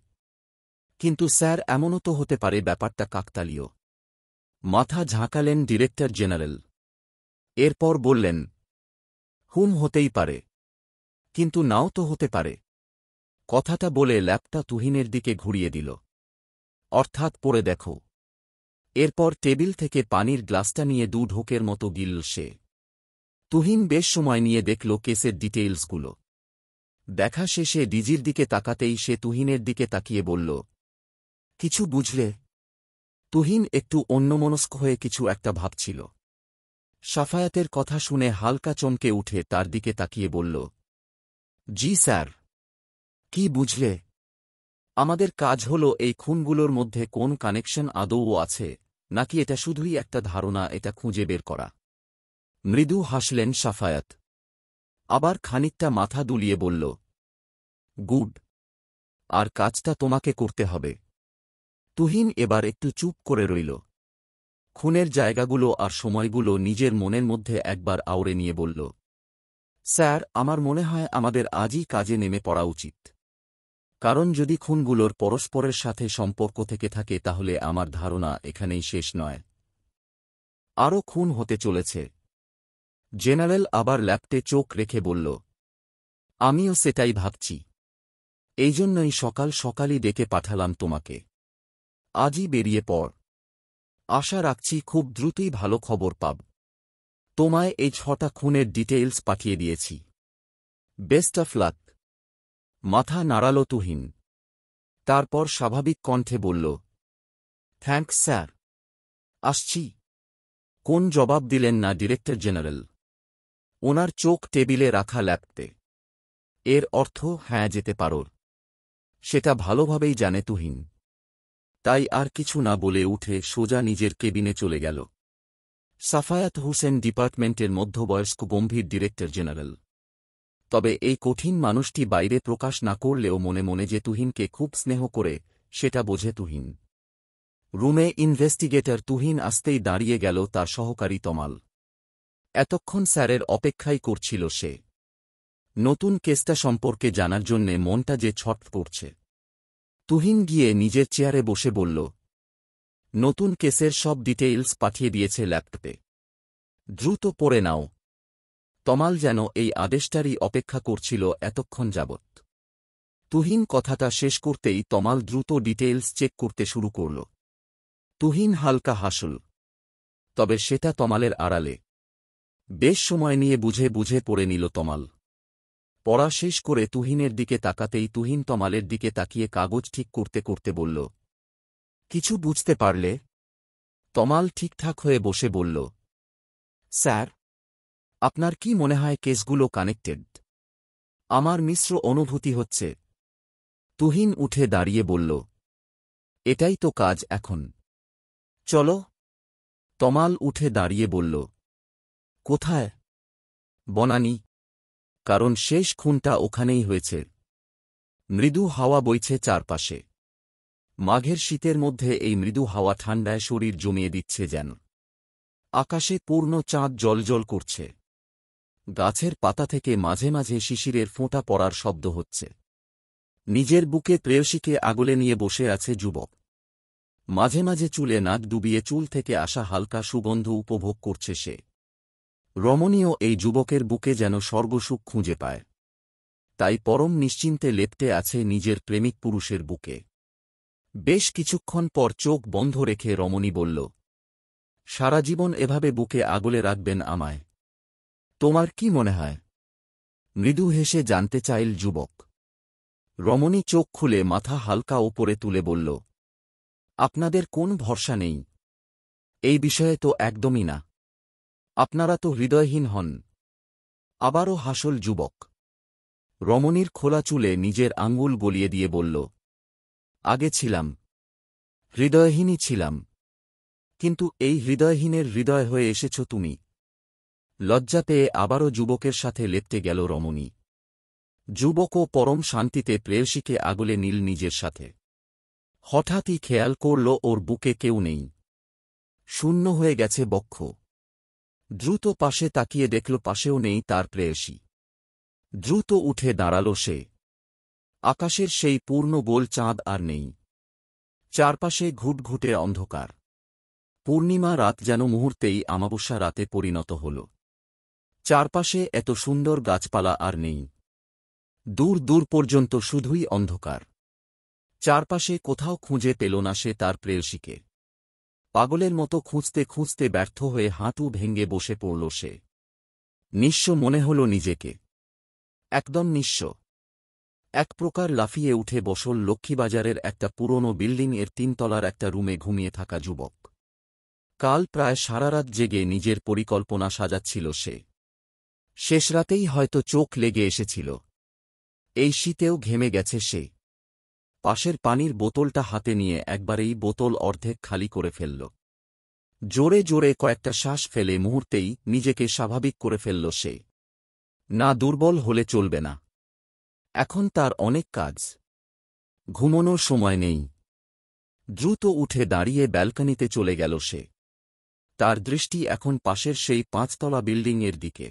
কিন্তু স্যার, এমনও তো হতে পারে ব্যাপারটা কাকতালীয়। মাথা ঝাঁকালেন ডিরেক্টর জেনারেল। এরপর বললেন, হুম, হতেই পারে, কিন্তু নাও তো হতে পারে। কথাটা বলে ল্যাপটা তুহিনের দিকে ঘুরিয়ে দিল। অর্থাৎ পড়ে দেখো। এরপর টেবিল থেকে পানির গ্লাসটা নিয়ে দু ঢোকের মতো গিলল সে। তুহিন বেশ সময় নিয়ে দেখল কেসের ডিটেইলসগুলো। দেখা শেষে ডিজির দিকে তাকাতেই সে তুহিনের দিকে তাকিয়ে বলল, কিছু বুঝলে? তুহিন একটু অন্যমনস্ক হয়ে কিছু একটা ভাবছিল। সাফায়াতের কথা শুনে হালকা চমকে উঠে তার দিকে তাকিয়ে বলল, জি স্যার। কি বুঝলে? আমাদের কাজ হল এই খুনগুলোর মধ্যে কোন কানেকশন আদৌ আছে, নাকি এটা শুধুই একটা ধারণা, এটা খুঁজে বের করা। মৃদু হাসলেন সাফায়াত। আবার খানিকটা মাথা দুলিয়ে বলল, গুড। আর কাজটা তোমাকে করতে হবে। তুহিন এবার একটু চুপ করে রইল। খুনের জায়গাগুলো আর সময়গুলো নিজের মনের মধ্যে একবার আওড়ে নিয়ে বলল, স্যার, আমার মনে হয় আমাদের আজই কাজে নেমে পড়া উচিত। কারণ যদি খুনগুলোর পরস্পরের সাথে সম্পর্ক থেকে থাকে তাহলে আমার ধারণা এখানেই শেষ নয়, আরও খুন হতে চলেছে। জেনারেল আবার ল্যাপটে চোখ রেখে বলল, আমিও সেটাই ভাবছি। এই জন্যই সকাল সকালই ডেকে পাঠালাম তোমাকে। আজই বেরিয়ে পড়। আশা রাখছি খুব দ্রুতই ভালো খবর পাব। তোমায় এই 6টা খুনের ডিটেইলস পাঠিয়ে দিয়েছি। Best of luck. মাথা নাড়াল তুহিন। তারপর স্বাভাবিক কণ্ঠে বলল, থ্যাঙ্কস স্যার। আসছি। কোন জবাব দিলেন না ডিরেক্টর জেনারেল। ওনার চোখ টেবিলে রাখা ল্যাপটে। এর অর্থ হ্যাঁ, যেতে পারো। সেটা ভালোভাবেই জানে তুহিন। তাই আর কিছু না বলে উঠে সোজা নিজের কেবিনে চলে গেল। সাফায়াত হোসেন ডিপার্টমেন্টের মধ্যবয়স্ক গম্ভীর ডিরেক্টর জেনারেল। তবে এই কঠিন মানুষটি বাইরে প্রকাশ না করলেও মনে মনে যে তুহিনকে খুব স্নেহ করে সেটা বোঝে তুহিন। রুমে ইনভেস্টিগেটর তুহিন আসতেই দাঁড়িয়ে গেল তার সহকারী তমাল। এতক্ষণ স্যারের অপেক্ষাই করছিল সে। নতুন কেসটা সম্পর্কে জানার জন্যে মনটা যে ছট পড়ছে। তুহিন গিয়ে নিজের চেয়ারে বসে বলল, নতুন কেসের সব ডিটেইলস পাঠিয়ে দিয়েছে ল্যাপটপে। দ্রুত পড়ে নাও। তমাল যেন এই আদেশটারই অপেক্ষা করছিল এতক্ষণ যাবৎ। তুহিন কথাটা শেষ করতেই তমাল দ্রুত ডিটেইলস চেক করতে শুরু করল। তুহিন হালকা হাসল। তবে সেটা তমালের আড়ালে। বেশ সময় নিয়ে বুঝে বুঝে পড়ে নিল তমাল। পড়া শেষ করে তুহিনের দিকে তাকাতেই তুহিন তমালের দিকে তাকিয়ে কাগজ ঠিক করতে করতে বলল, কিছু বুঝতে পারলে? তমাল ঠিকঠাক হয়ে বসে বলল, স্যার, আপনার কি মনে হয় কেসগুলো কানেক্টেড? আমার মিশ্র অনুভূতি হচ্ছে। তুহিন উঠে দাঁড়িয়ে বলল, এটাই তো কাজ এখন। চলো। তমাল উঠে দাঁড়িয়ে বলল, কোথায়? বনানী। কারণ শেষ খুনটা ওখানেই হয়েছে। মৃদু হাওয়া বইছে চারপাশে। মাঘের শীতের মধ্যে এই মৃদু হাওয়া ঠান্ডায় শরীর জমিয়ে দিচ্ছে যেন। আকাশে পূর্ণ চাঁদ জ্বলজ্বল করছে। গাছের পাতা থেকে মাঝে মাঝে শিশিরের ফোঁটা পড়ার শব্দ হচ্ছে। নিজের বুকে প্রেয়সীকে আগলে নিয়ে বসে আছে যুবক। মাঝে মাঝে চুলে নাক ডুবিয়ে চুল থেকে আসা হালকা সুগন্ধ উপভোগ করছে সে। রমণীয় এই যুবকের বুকে যেন স্বর্গসুখ খুঁজে পায়। তাই পরম নিশ্চিন্তে লেপ্টে আছে নিজের প্রেমিক পুরুষের বুকে। বেশ কিছুক্ষণ পর চোখ বন্ধ রেখে রমণী বলল, সারা জীবন এভাবে বুকে আগলে রাখবেন আমায়? তোমার কি মনে হয়? মৃদু হেসে জানতে চাইল যুবক। রমণী চোখ খুলে মাথা হালকা ওপরে তুলে বলল, আপনাদের কোন ভরসা নেই? এই বিষয়ে তো একদমই না। আপনারা তো হৃদয়হীন হন। আবারও হাসল যুবক। রমণীর খোলা চুলে নিজের আঙ্গুল গলিয়ে দিয়ে বলল, আগে ছিলাম, হৃদয়হীনই ছিলাম। কিন্তু এই হৃদয়হীনের হৃদয় হয়ে এসেছ তুমি। লজ্জা পেয়ে আবারও যুবকের সাথে লেপ্টে গেল রমণী। যুবকও পরম শান্তিতে প্রেয়সীকে আগলে নীল নিজের সাথে। হঠাৎই খেয়াল করল ওর বুকে কেউ নেই। শূন্য হয়ে গেছে বক্ষ। দ্রুত পাশে তাকিয়ে দেখল পাশেও নেই তার প্রেয়সী। দ্রুত উঠে দাঁড়াল সে। আকাশের সেই পূর্ণ গোল চাঁদ আর নেই। চারপাশে ঘুটঘুটে অন্ধকার। পূর্ণিমা রাত যেন মুহূর্তেই আমাবস্যা রাতে পরিণত হল। চারপাশে এত সুন্দর গাছপালা আর নেই। দূর দূর পর্যন্ত শুধুই অন্ধকার। চারপাশে কোথাও খুঁজে পেল না সে তার প্রেয়সীকে। পাগলের মতো খুঁজতে খুঁজতে ব্যর্থ হয়ে হাঁটু ভেঙে বসে পড়ল সে। নিঃস্ব মনে হল নিজেকে। একদম নিঃস্ব। এক প্রকার লাফিয়ে উঠে বসল লক্ষ্মীবাজারের একটা পুরনো বিল্ডিং-এর 3 তলার একটা রুমে ঘুমিয়ে থাকা যুবক। কাল প্রায় সারারাত জেগে নিজের পরিকল্পনা সাজাচ্ছিল সে। শেষ রাতেই হয়তো চোখ লেগে এসেছিল। এই শীতেও ঘেমে গেছে সে। পাশের পানির বোতলটা হাতে নিয়ে একবারেই বোতল অর্ধেক খালি করে ফেলল। জোরে জোরে কয়েকটা শ্বাস ফেলে মুহূর্তেই নিজেকে স্বাভাবিক করে ফেলল সে। না, দুর্বল হলে চলবে না। এখন তার অনেক কাজ। ঘুমোনোর সময় নেই। দ্রুত উঠে দাঁড়িয়ে ব্যালকনিতে চলে গেল সে। তার দৃষ্টি এখন পাশের সেই 5 তলা বিল্ডিংয়ের দিকে।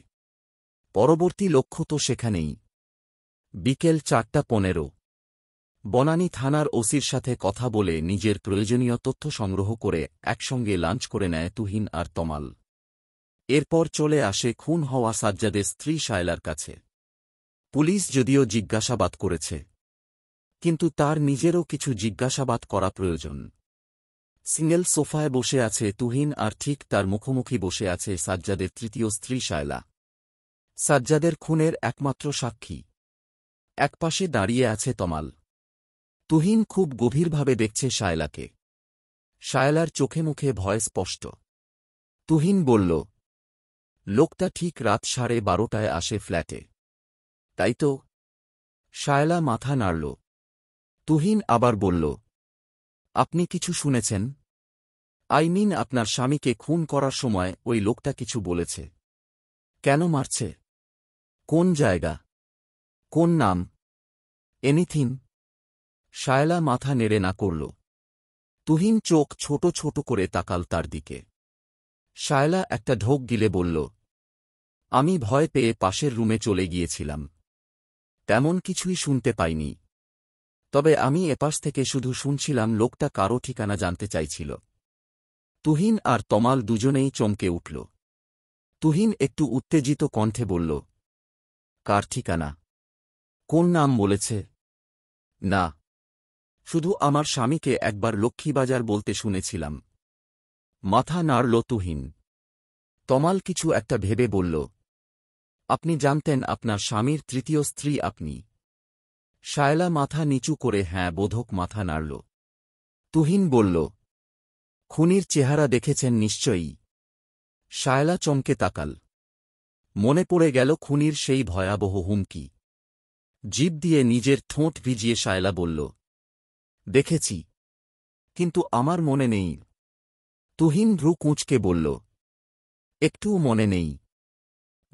পরবর্তী লক্ষ্য তো সেখানেই। বিকেল 4:15। বনানী থানার ওসির সাথে কথা বলে নিজের প্রয়োজনীয় তথ্য সংগ্রহ করে একসঙ্গে লাঞ্চ করে নেয় তুহিন আর তমাল। এরপর চলে আসে খুন হওয়া সাজ্জাদের স্ত্রী শায়লার কাছে। পুলিশ যদিও জিজ্ঞাসাবাদ করেছে, কিন্তু তার নিজেরও কিছু জিজ্ঞাসাবাদ করা প্রয়োজন। সিঙ্গেল সোফায় বসে আছে তুহিন আর ঠিক তার মুখোমুখি বসে আছে সাজ্জাদের তৃতীয় স্ত্রী শায়লা, সাজ্জাদের খুনের একমাত্র সাক্ষী। একপাশে দাঁড়িয়ে আছে তমাল। তুহিন খুব গভীরভাবে দেখছে শায়লাকে। শায়লার চোখে মুখে ভয় স্পষ্ট। তুহিন বলল, লোকটা ঠিক রাত 12:30টায় আসে ফ্ল্যাটে, তাই তো? শায়লা মাথা নাড়ল। তুহিন আবার বলল, আপনি কিছু শুনেছেন? আপনার স্বামীকে খুন করার সময় ওই লোকটা কিছু বলেছে? কেন মারছে? কোন জায়গা? কোন নাম? এনিথিং? শায়লা মাথা নেড়ে না করল। তুহিন চোখ ছোট ছোট করে তাকাল তার দিকে। শায়লা একটা ঢোক গিলে বলল, আমি ভয় পেয়ে পাশের রুমে চলে গিয়েছিলাম। তেমন কিছুই শুনতে পাইনি। তবে আমি এপাশ থেকে শুধু শুনছিলাম লোকটা কারো ঠিকানা জানতে চাইছিল। তুহিন আর তমাল দুজনেই চমকে উঠল। তুহিন একটু উত্তেজিত কণ্ঠে বলল, কার ঠিকানা? কোন নাম বলেছে? না, শুধু আমার স্বামীকে একবার লক্ষ্মীবাজার বলতে শুনেছিলাম। মাথা নাড়ল তুহিন। তমাল কিছু একটা ভেবে বলল, আপনি জানতেন আপনার স্বামীর তৃতীয় স্ত্রী আপনি? শায়লা মাথা নিচু করে হ্যাঁ বোধক মাথা নাড়ল। তুহিন বলল, খুনির চেহারা দেখেছেন নিশ্চয়ই? শায়লা চমকে তাকাল। মনে পড়ে গেল খুনির সেই ভয়াবহ হুমকি। জিভ দিয়ে নিজের ঠোঁট ভিজিয়ে শায়লা বলল, দেখেছি, কিন্তু আমার মনে নেই। তুহিন ভ্রু কুঁচকে বলল, একটুও মনে নেই।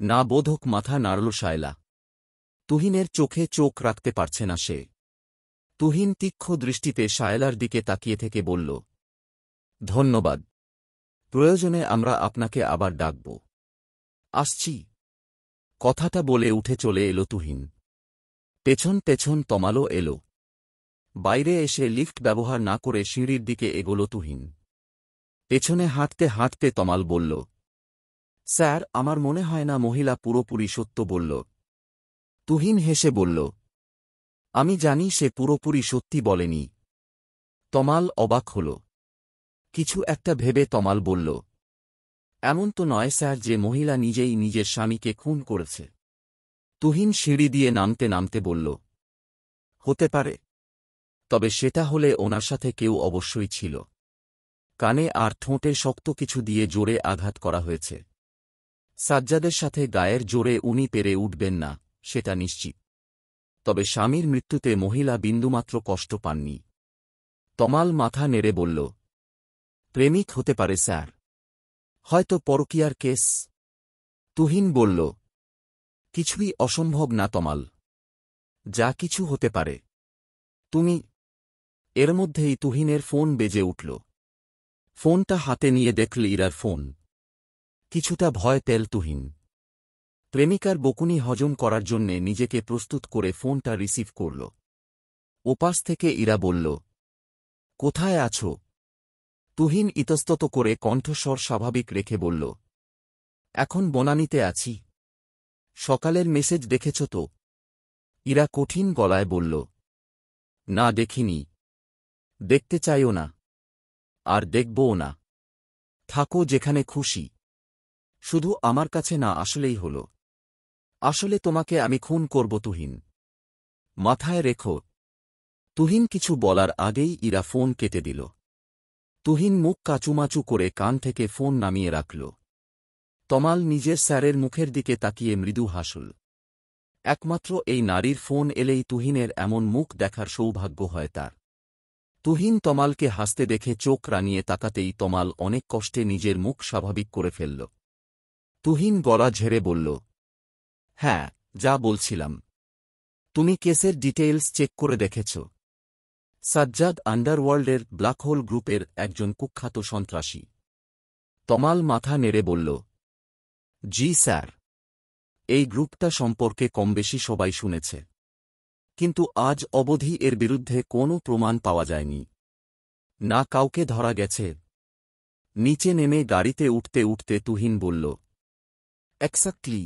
না বোধক মাথা নাড়ল শায়লা। তুহিনের চোখে চোখ রাখতে পারছে না সে। তুহিন তীক্ষ্ণ দৃষ্টিতে শায়লার দিকে তাকিয়ে থেকে বলল, ধন্যবাদ। প্রয়োজনে আমরা আপনাকে আবার ডাকব। আসছি। কথাটা বলে উঠে চলে এলো তুহিন। পেছন পেছন তমালও এল। বাইরে এসে লিফট ব্যবহার না করে সিঁড়ির দিকে এগোল তুহিন। পেছনে হাঁটতে হাঁটতে তমাল বলল, স্যার, আমার মনে হয় না মহিলা পুরোপুরি সত্য বলল। তুহিন হেসে বলল, আমি জানি সে পুরোপুরি সত্যি বলেনি। তমাল অবাক হল। কিছু একটা ভেবে তমাল বলল, এমন তো নয় স্যার যে মহিলা নিজেই নিজের স্বামীকে খুন করেছে। তুহিন সিঁড়ি দিয়ে নামতে নামতে বলল, হতে পারে, তবে সেটা হলে ওনার সাথে কেউ অবশ্যই ছিল। কানে আর ঠোঁটে শক্ত কিছু দিয়ে জোরে আঘাত করা হয়েছে। সাজ্জাদের সাথে গায়ের জোরে উনি পেরে উঠবেন না, সেটা নিশ্চিত। তবে স্বামীর মৃত্যুতে মহিলা বিন্দুমাত্র কষ্ট পাননি। তমাল মাথা নেড়ে বলল, প্রেমিক হতে পারে স্যার, হয়তো পরকীয়ার কেস। তুহিন বলল, কিছুই অসম্ভব না তমাল, যা কিছু হতে পারে। তুমি। এর মধ্যেই তুহিনের ফোন বেজে উঠল। ফোনটা হাতে নিয়ে দেখল ইরার ফোন। কিছুটা ভয় পেল তুহিন। প্রেমিকার বকুনি হজম করার জন্যে নিজেকে প্রস্তুত করে ফোনটা রিসিভ করল। ওপাশ থেকে ইরা বলল, কোথায় আছো? তুহিন ইতস্তত করে কণ্ঠস্বর স্বাভাবিক রেখে বলল, এখন বনানীতে আছি। সকালের মেসেজ দেখেছ তো? ইরা কঠিন গলায় বলল, না দেখিনি। দেখতে চাইও না, আর দেখবও না। থাকো যেখানে খুশি, শুধু আমার কাছে না আসলেই হল। আসলে তোমাকে আমি খুন করব তুহিন, মাথায় রেখো। তুহিন কিছু বলার আগেই ইরা ফোন কেটে দিল। তুহিন মুখ কাচুমাচু করে কান থেকে ফোন নামিয়ে রাখল। তমাল নিজের স্যারের মুখের দিকে তাকিয়ে মৃদু হাসল। একমাত্র এই নারীর ফোন এলেই তুহিনের এমন মুখ দেখার সৌভাগ্য হয় তার। তুহিন তমালকে হাসতে দেখে চোখ রানিয়ে তাকাতেই তমাল অনেক কষ্টে নিজের মুখ স্বাভাবিক করে ফেলল। তুহিন গলা ঝেড়ে বলল, হ্যাঁ, যা বলছিলাম। তুমি কেসের ডিটেইলস চেক করে দেখেছ? সাজ্জাদ আন্ডারওয়ার্ল্ডের ব্ল্যাকহোল গ্রুপের একজন কুখ্যাত সন্ত্রাসী। তমাল মাথা নেড়ে বলল, জি স্যার। এই গ্রুপটা সম্পর্কে কমবেশি সবাই শুনেছে, কিন্তু আজ অবধি এর বিরুদ্ধে কোনো প্রমাণ পাওয়া যায়নি। না কাউকে ধরা গেছে। নিচে নেমে গাড়িতে উঠতে উঠতে তুহিন বলল, এক্স্যাক্টলি।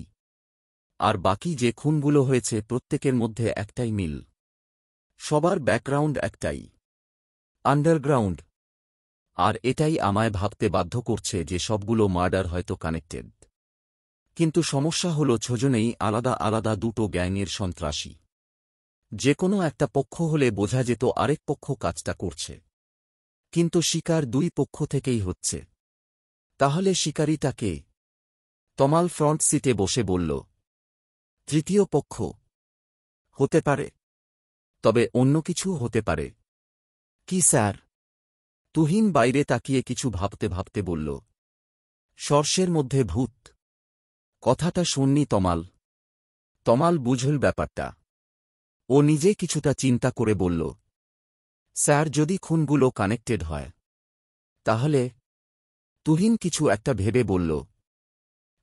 আর বাকি যে খুনগুলো হয়েছে প্রত্যেকের মধ্যে একটাই মিল। সবার ব্যাকগ্রাউন্ড একটাই, আন্ডারগ্রাউন্ড। আর এটাই আমায় ভাবতে বাধ্য করছে যে সবগুলো মার্ডার হয়তো কানেক্টেড। কিন্তু সমস্যা হল ছজনেই আলাদা আলাদা দুটো গ্যাংয়ের সন্ত্রাসী। যে কোনো একটা পক্ষ হলে বোঝা যেত আরেক পক্ষ কাজটা করছে, কিন্তু শিকার দুই পক্ষ থেকেই হচ্ছে। তাহলে শিকারীটা কে? তমাল ফ্রন্ট সিটে বসে বলল, তৃতীয় পক্ষ হতে পারে, তবে অন্য কিছু হতে পারে। কি স্যার? তুহিন বাইরে তাকিয়ে কিছু ভাবতে ভাবতে বলল, সর্ষের মধ্যে ভূত। কথাটা শুননি তমাল? তমাল বুঝল ব্যাপারটা। ও নিজে কিছুটা চিন্তা করে বলল, স্যার, যদি খুনগুলো কানেক্টেড হয় তাহলে? তুহিন কিছু একটা ভেবে বলল,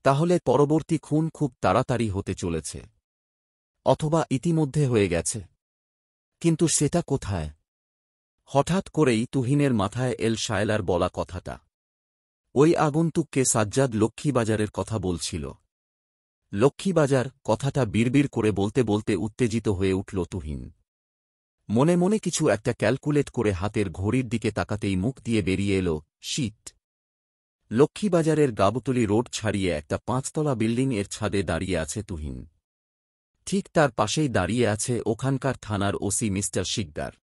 তাহলে পরবর্তী খুন খুব তাড়াতাড়ি হতে চলেছে, অথবা ইতিমধ্যে হয়ে গেছে। কিন্তু সেটা কোথায়? হঠাৎ করেই তুহিনের মাথায় এল শায়লার বলা কথাটা। ওই আগন্তুককে সাজ্জাদ লক্ষ্মীবাজারের কথা বলছিল। লক্ষ্মীবাজার কথাটা বিড়বিড় করে বলতে বলতে উত্তেজিত হয়ে উঠল তুহিন। মনে মনে কিছু একটা ক্যালকুলেট করে হাতের ঘড়ির দিকে তাকাতেই মুখ দিয়ে বেরিয়ে এল, শীত। লক্ষ্মীবাজারের গাবতলী রোড ছাড়িয়ে একটা 5তলা বিল্ডিং এর ছাদে দাঁড়িয়ে আছে তুহিন। ঠিক তার পাশেই দাঁড়িয়ে আছে ওখানকার থানার ওসি মিস্টার শিকদার।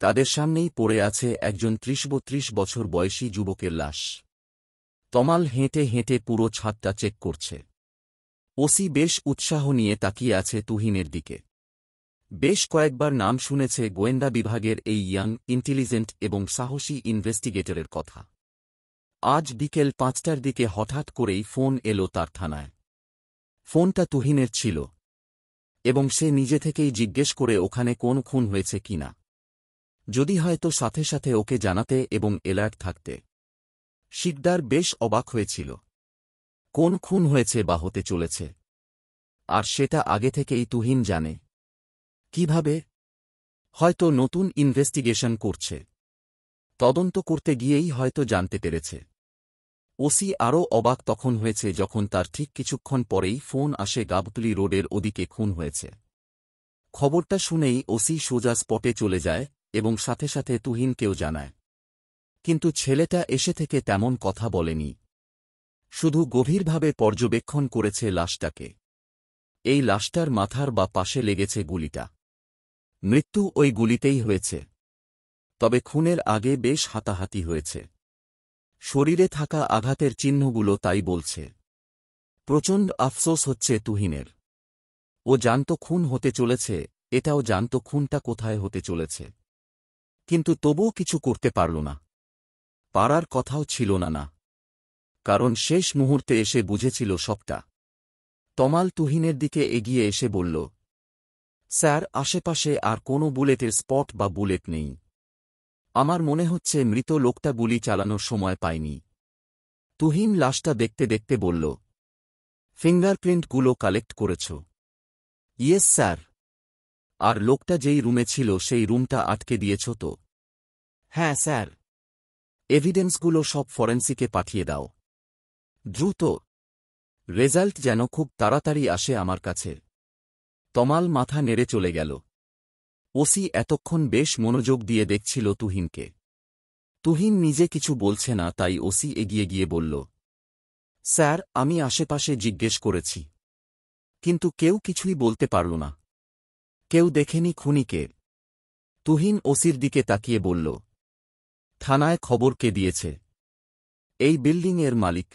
তাদের সামনেই পড়ে আছে একজন 30-32 বছর বয়সী যুবকের লাশ। তমাল হেঁটে হেঁটে পুরো ছাদটা চেক করছে। ওসি বেশ উৎসাহ নিয়ে তাকিয়ে আছে তুহিনের দিকে। বেশ কয়েকবার নাম শুনেছে গোয়েন্দা বিভাগের এই ইয়াং, ইন্টেলিজেন্ট এবং সাহসী ইনভেস্টিগেটরের কথা। আজ বিকেল 5টার দিকে হঠাৎ করেই ফোন এলো তার থানায়। ফোনটা তুহিনের ছিল এবং সে নিজে থেকেই জিজ্ঞেস করে ওখানে কোন খুন হয়েছে কিনা, যদি হয়তো সাথে সাথে ওকে জানাতে এবং এলার্ট থাকতে। শিকদার বেশ অবাক হয়েছিল। কোন খুন হয়েছে বা হতে চলেছে, আর সেটা আগে থেকেই তুহিন জানে কিভাবে? হয়তো নতুন ইনভেস্টিগেশন করছে, তদন্ত করতে গিয়েই হয়তো জানতে পেরেছে। ওসি আরও অবাক তখন হয়েছে যখন তার ঠিক কিছুক্ষণ পরেই ফোন আসে গাবতলী রোডের ওদিকে খুন হয়েছে। খবরটা শুনেই ওসি সোজা স্পটে চলে যায় এবং সাথে সাথে তুহিনকেও জানায়। কিন্তু ছেলেটা এসে থেকে তেমন কথা বলেনি, শুধু গভীরভাবে পর্যবেক্ষণ করেছে লাশটাকে। এই লাশটার মাথার বা পাশে লেগেছে গুলিটা। মৃত্যু ওই গুলিতেই হয়েছে, তবে খুনের আগে বেশ হাতাহাতি হয়েছে। শরীরে থাকা আঘাতের চিহ্নগুলো তাই বলছে। প্রচণ্ড আফসোস হচ্ছে তুহিনের। ও জানত খুন হতে চলেছে, এটাও জানত খুনটা কোথায় হতে চলেছে, কিন্তু তবুও কিছু করতে পারল না। পারার কথাও ছিল না, কারণ শেষ মুহূর্তে এসে বুঝেছিল সবটা। তমাল তুহিনের দিকে এগিয়ে এসে বলল, স্যার, আশেপাশে আর কোনো বুলেটের স্পট বা বুলেট নেই। আমার মনে হচ্ছে মৃত লোকটা গুলি চালানোর সময় পায়নি। তুহিন লাশটা দেখতে দেখতে বলল, ফিঙ্গারপ্রিন্টগুলো কালেক্ট করেছ? Yes sir. আর লোকটা যেই রুমে ছিল সেই রুমটা আটকে দিয়েছ তো? হ্যাঁ স্যার। এভিডেন্সগুলো সব ফরেন্সিকে পাঠিয়ে দাও দ্রুত। রেজাল্ট যেন খুব তাড়াতাড়ি আসে আমার কাছে। তমাল মাথা নেড়ে চলে গেল। ওসি এতক্ষণ বেশ মনোযোগ দিয়ে দেখছিল তুহিনকে। তুহিন নিজে কিছু বলছে না, তাই ওসি এগিয়ে গিয়ে বলল, স্যার, আমি আশেপাশে জিজ্ঞেস করেছি, কিন্তু কেউ কিছুই বলতে পারল না। কেউ দেখেনি খুনিকে। তুহিন ওসির দিকে তাকিয়ে বলল, থানায় খবর কে দিয়েছে? এই বিল্ডিংয়ের মালিক।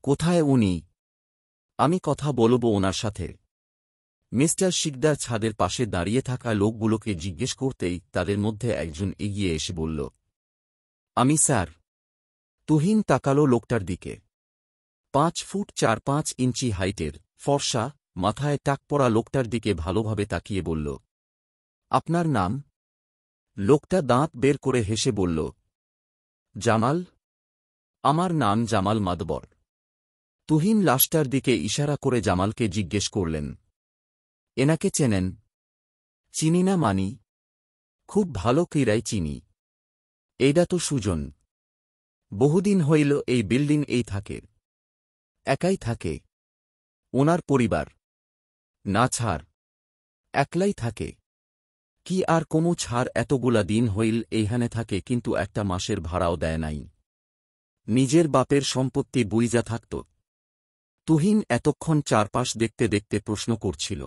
কোথায় উনি? আমি কথা বলব ওনার সাথে। মিস্টার শিকদার ছাদের পাশে দাঁড়িয়ে থাকা লোকগুলোকে জিজ্ঞেস করতেই তাদের মধ্যে একজন এগিয়ে এসে বলল, আমি স্যার। তুহিন তাকালো লোকটার দিকে। 5 ফুট 4-5 ইঞ্চি হাইটের, ফর্সা, মাথায় টাক পরা লোকটার দিকে ভালোভাবে তাকিয়ে বলল, আপনার নাম? লোকটা দাঁত বের করে হেসে বলল, জামাল। আমার নাম জামাল মাদবর। তুহিন লাশটার দিকে ইশারা করে জামালকে জিজ্ঞেস করলেন, এনাকে চেনেন? চিনি না মানি। খুব ভালো কইরাই চিনি। এইডা তো সুজন। বহুদিন হইল এই বিল্ডিং এই থাকে। একাই থাকে? ওনার পরিবার? না ছাড়, একলাই থাকে। কি আর কমু ছাড়, এতগুলা দিন হইল এইখানে থাকে, কিন্তু একটা মাসের ভাড়াও দেয় নাই। নিজের বাপের সম্পত্তি বুইজা থাকত। তুহিন এতক্ষণ চারপাশ দেখতে দেখতে প্রশ্ন করছিল।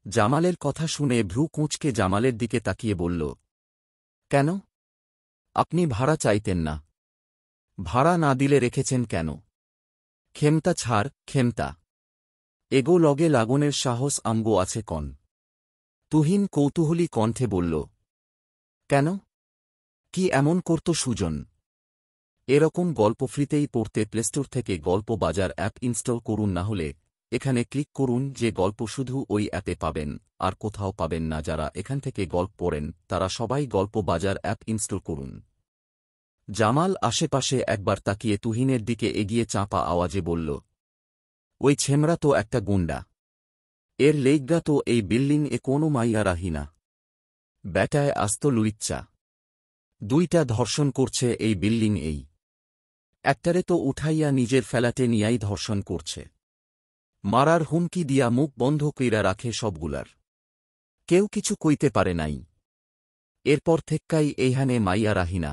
জামালের কথা শুনে ভ্রু কুঁচকে জামালের দিকে তাকিয়ে বলল, কেন? আপনি ভাড়া চাইতেন না? ভাড়া না দিলে রেখেছেন কেন? খেমতা ছাড়, খেমতা। এগো লগে লাগনের সাহস আমগো আছে কন? তুহিন কৌতূহলী কণ্ঠে বলল, কেন? কি এমন করত সুজন? এরকম গল্প ফ্রিতেই পড়তে প্লেস্টোর থেকে গল্প বাজার অ্যাপ ইনস্টল করুন, না হলে এখানে ক্লিক করুন। যে গল্প শুধু ওই অ্যাপে পাবেন, আর কোথাও পাবেন না। যারা এখান থেকে গল্প পড়েন তারা সবাই গল্প বাজার অ্যাপ ইনস্টল করুন। জামাল আশেপাশে একবার তাকিয়ে তুহিনের দিকে এগিয়ে চাপা আওয়াজে বলল, ওই ছেমরা তো একটা গুন্ডা। এর লেইগ্গা তো এই বিল্ডিং এ কোনো মাইয়া রাহি না। ব্যাটায় আস্ত লুইচ্চা। 2টা ধর্ষণ করছে এই বিল্ডিং এই। একটারে তো উঠাইয়া নিজের ফ্ল্যাটে নিয়াই ধর্ষণ করছে। মারার হুমকি দিয়া মুখ বন্ধ কইরা রাখে সবগুলার। কেউ কিছু কইতে পারে নাই। এরপর থেক্কাই এইহানে মাইয়া রাহিনা।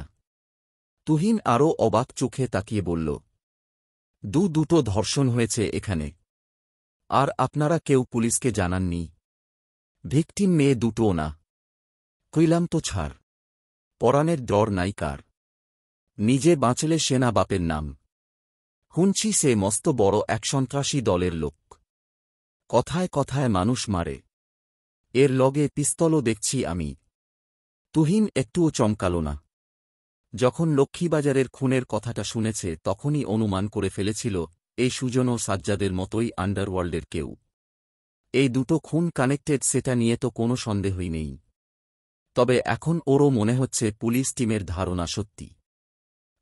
তুহিন আরও অবাক চোখে তাকিয়ে বলল, দুটো ধর্ষণ হয়েছে এখানে, আর আপনারা কেউ পুলিশকে জানাননি? ভিকটিম মেয়ে দুটোও না? কইলাম তো ছাড়। পরাণের ডর নাই কার? নিজে বাঁচলে সেনা বাপের নাম। হুনছি সে মস্ত বড় এক সন্ত্রাসী দলের লোক। কথায় কথায় মানুষ মারে। এর লগে পিস্তলও দেখছি আমি। তুহিন একটুও চমকাল না। যখন লক্ষ্মীবাজারের খুনের কথাটা শুনেছে তখনই অনুমান করে ফেলেছিল এই সুজন ও সাজ্জাদের মতোই আন্ডারওয়ার্ল্ডের কেউ। এই দুটো খুন কানেক্টেড সেটা নিয়ে তো কোনো সন্দেহই নেই। তবে এখন ওরও মনে হচ্ছে পুলিশ টিমের ধারণা সত্যি।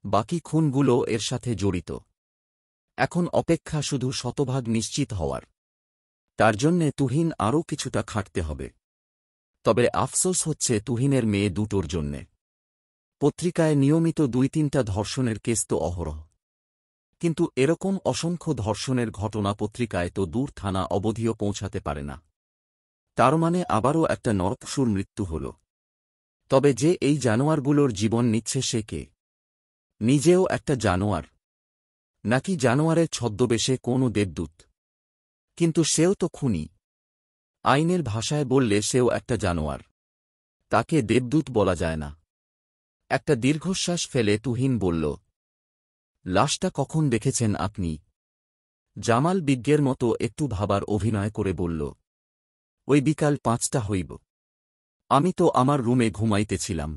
বাকি খুনগুলো এর সাথে জড়িত। এখন অপেক্ষা শুধু শতভাগ নিশ্চিত হওয়ার। তার জন্যে তুহিন আরও কিছুটা খাটতে হবে। তবে আফসোস হচ্ছে তুহিনের মেয়ে দুটোর জন্যে। পত্রিকায় নিয়মিত ২-৩টা ধর্ষণের কেস তো অহরহ, কিন্তু এরকম অসংখ্য ধর্ষণের ঘটনা পত্রিকায় তো দূর থানা অবধিও পৌঁছাতে পারে না। তার মানে আবারও একটা নরকসুর মৃত্যু হল। তবে যে এই জানোয়ারগুলোর জীবন নিচ্ছে সে কে? নিজেও একটা জানোয়ার, নাকি জানোয়ারের ছদ্মবেশে কোনো দেবদূত? কিন্তু সেও তো খুনি। আইনের ভাষায় বললে সেও একটা জানোয়ার, তাকে দেবদূত বলা যায় না। একটা দীর্ঘশ্বাস ফেলে তুহিন বলল, লাশটা কখন দেখেছেন আপনি? জামাল বিজ্ঞের মতো একটু ভাবার অভিনয় করে বলল, ওই বিকাল ৫টা হইব। আমি তো আমার রুমে ঘুমাইতেছিলাম।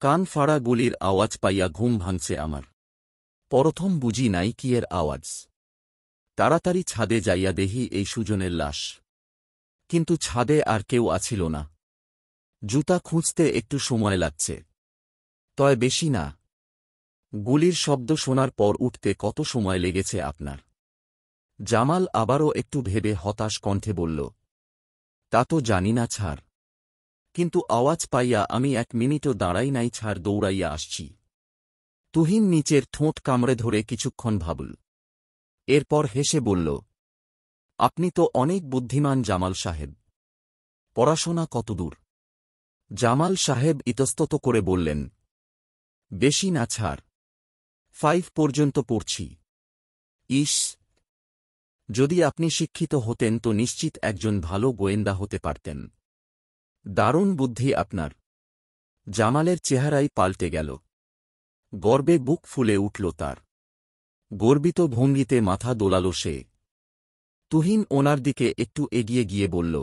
কান ফাড়া গুলির আওয়াজ পাইয়া ঘুম ভাঙছে আমার। প্রথম বুঝি নাই কি এর আওয়াজ। তাড়াতাড়ি ছাদে যাইয়া দেহি এই সুজনের লাশ। কিন্তু ছাদে আর কেউ আছিল না। জুতা খুঁজতে একটু সময় লাগছে, তয় বেশি না। গুলির শব্দ শোনার পর উঠতে কত সময় লেগেছে আপনার? জামাল আবারও একটু ভেবে হতাশ কণ্ঠে বলল, তা তো জানি না ছাড়, কিন্তু আওয়াজ পাইয়া আমি ১ মিনিটও দাঁড়াই নাই ছাড়, দৌড়াইয়া আসছি। তুহিন নিচের ঠোঁট কামড়ে ধরে কিছুক্ষণ ভাবল। এরপর হেসে বলল, আপনি তো অনেক বুদ্ধিমান জামাল সাহেব। পড়াশোনা কতদূর? জামাল সাহেব ইতস্তত করে বললেন, বেশি না ছাড়, 5 পর্যন্ত পড়ছি। ইস, যদি আপনি শিক্ষিত হতেন তো নিশ্চিত একজন ভালো গোয়েন্দা হতে পারতেন। দারুণ বুদ্ধি আপনার। জামালের চেহারাই পাল্টে গেল। গর্বে বুক ফুলে উঠল তার। গর্বিত ভঙ্গিতে মাথা দোলাল সে। তুহিন ওনার দিকে একটু এগিয়ে গিয়ে বলল,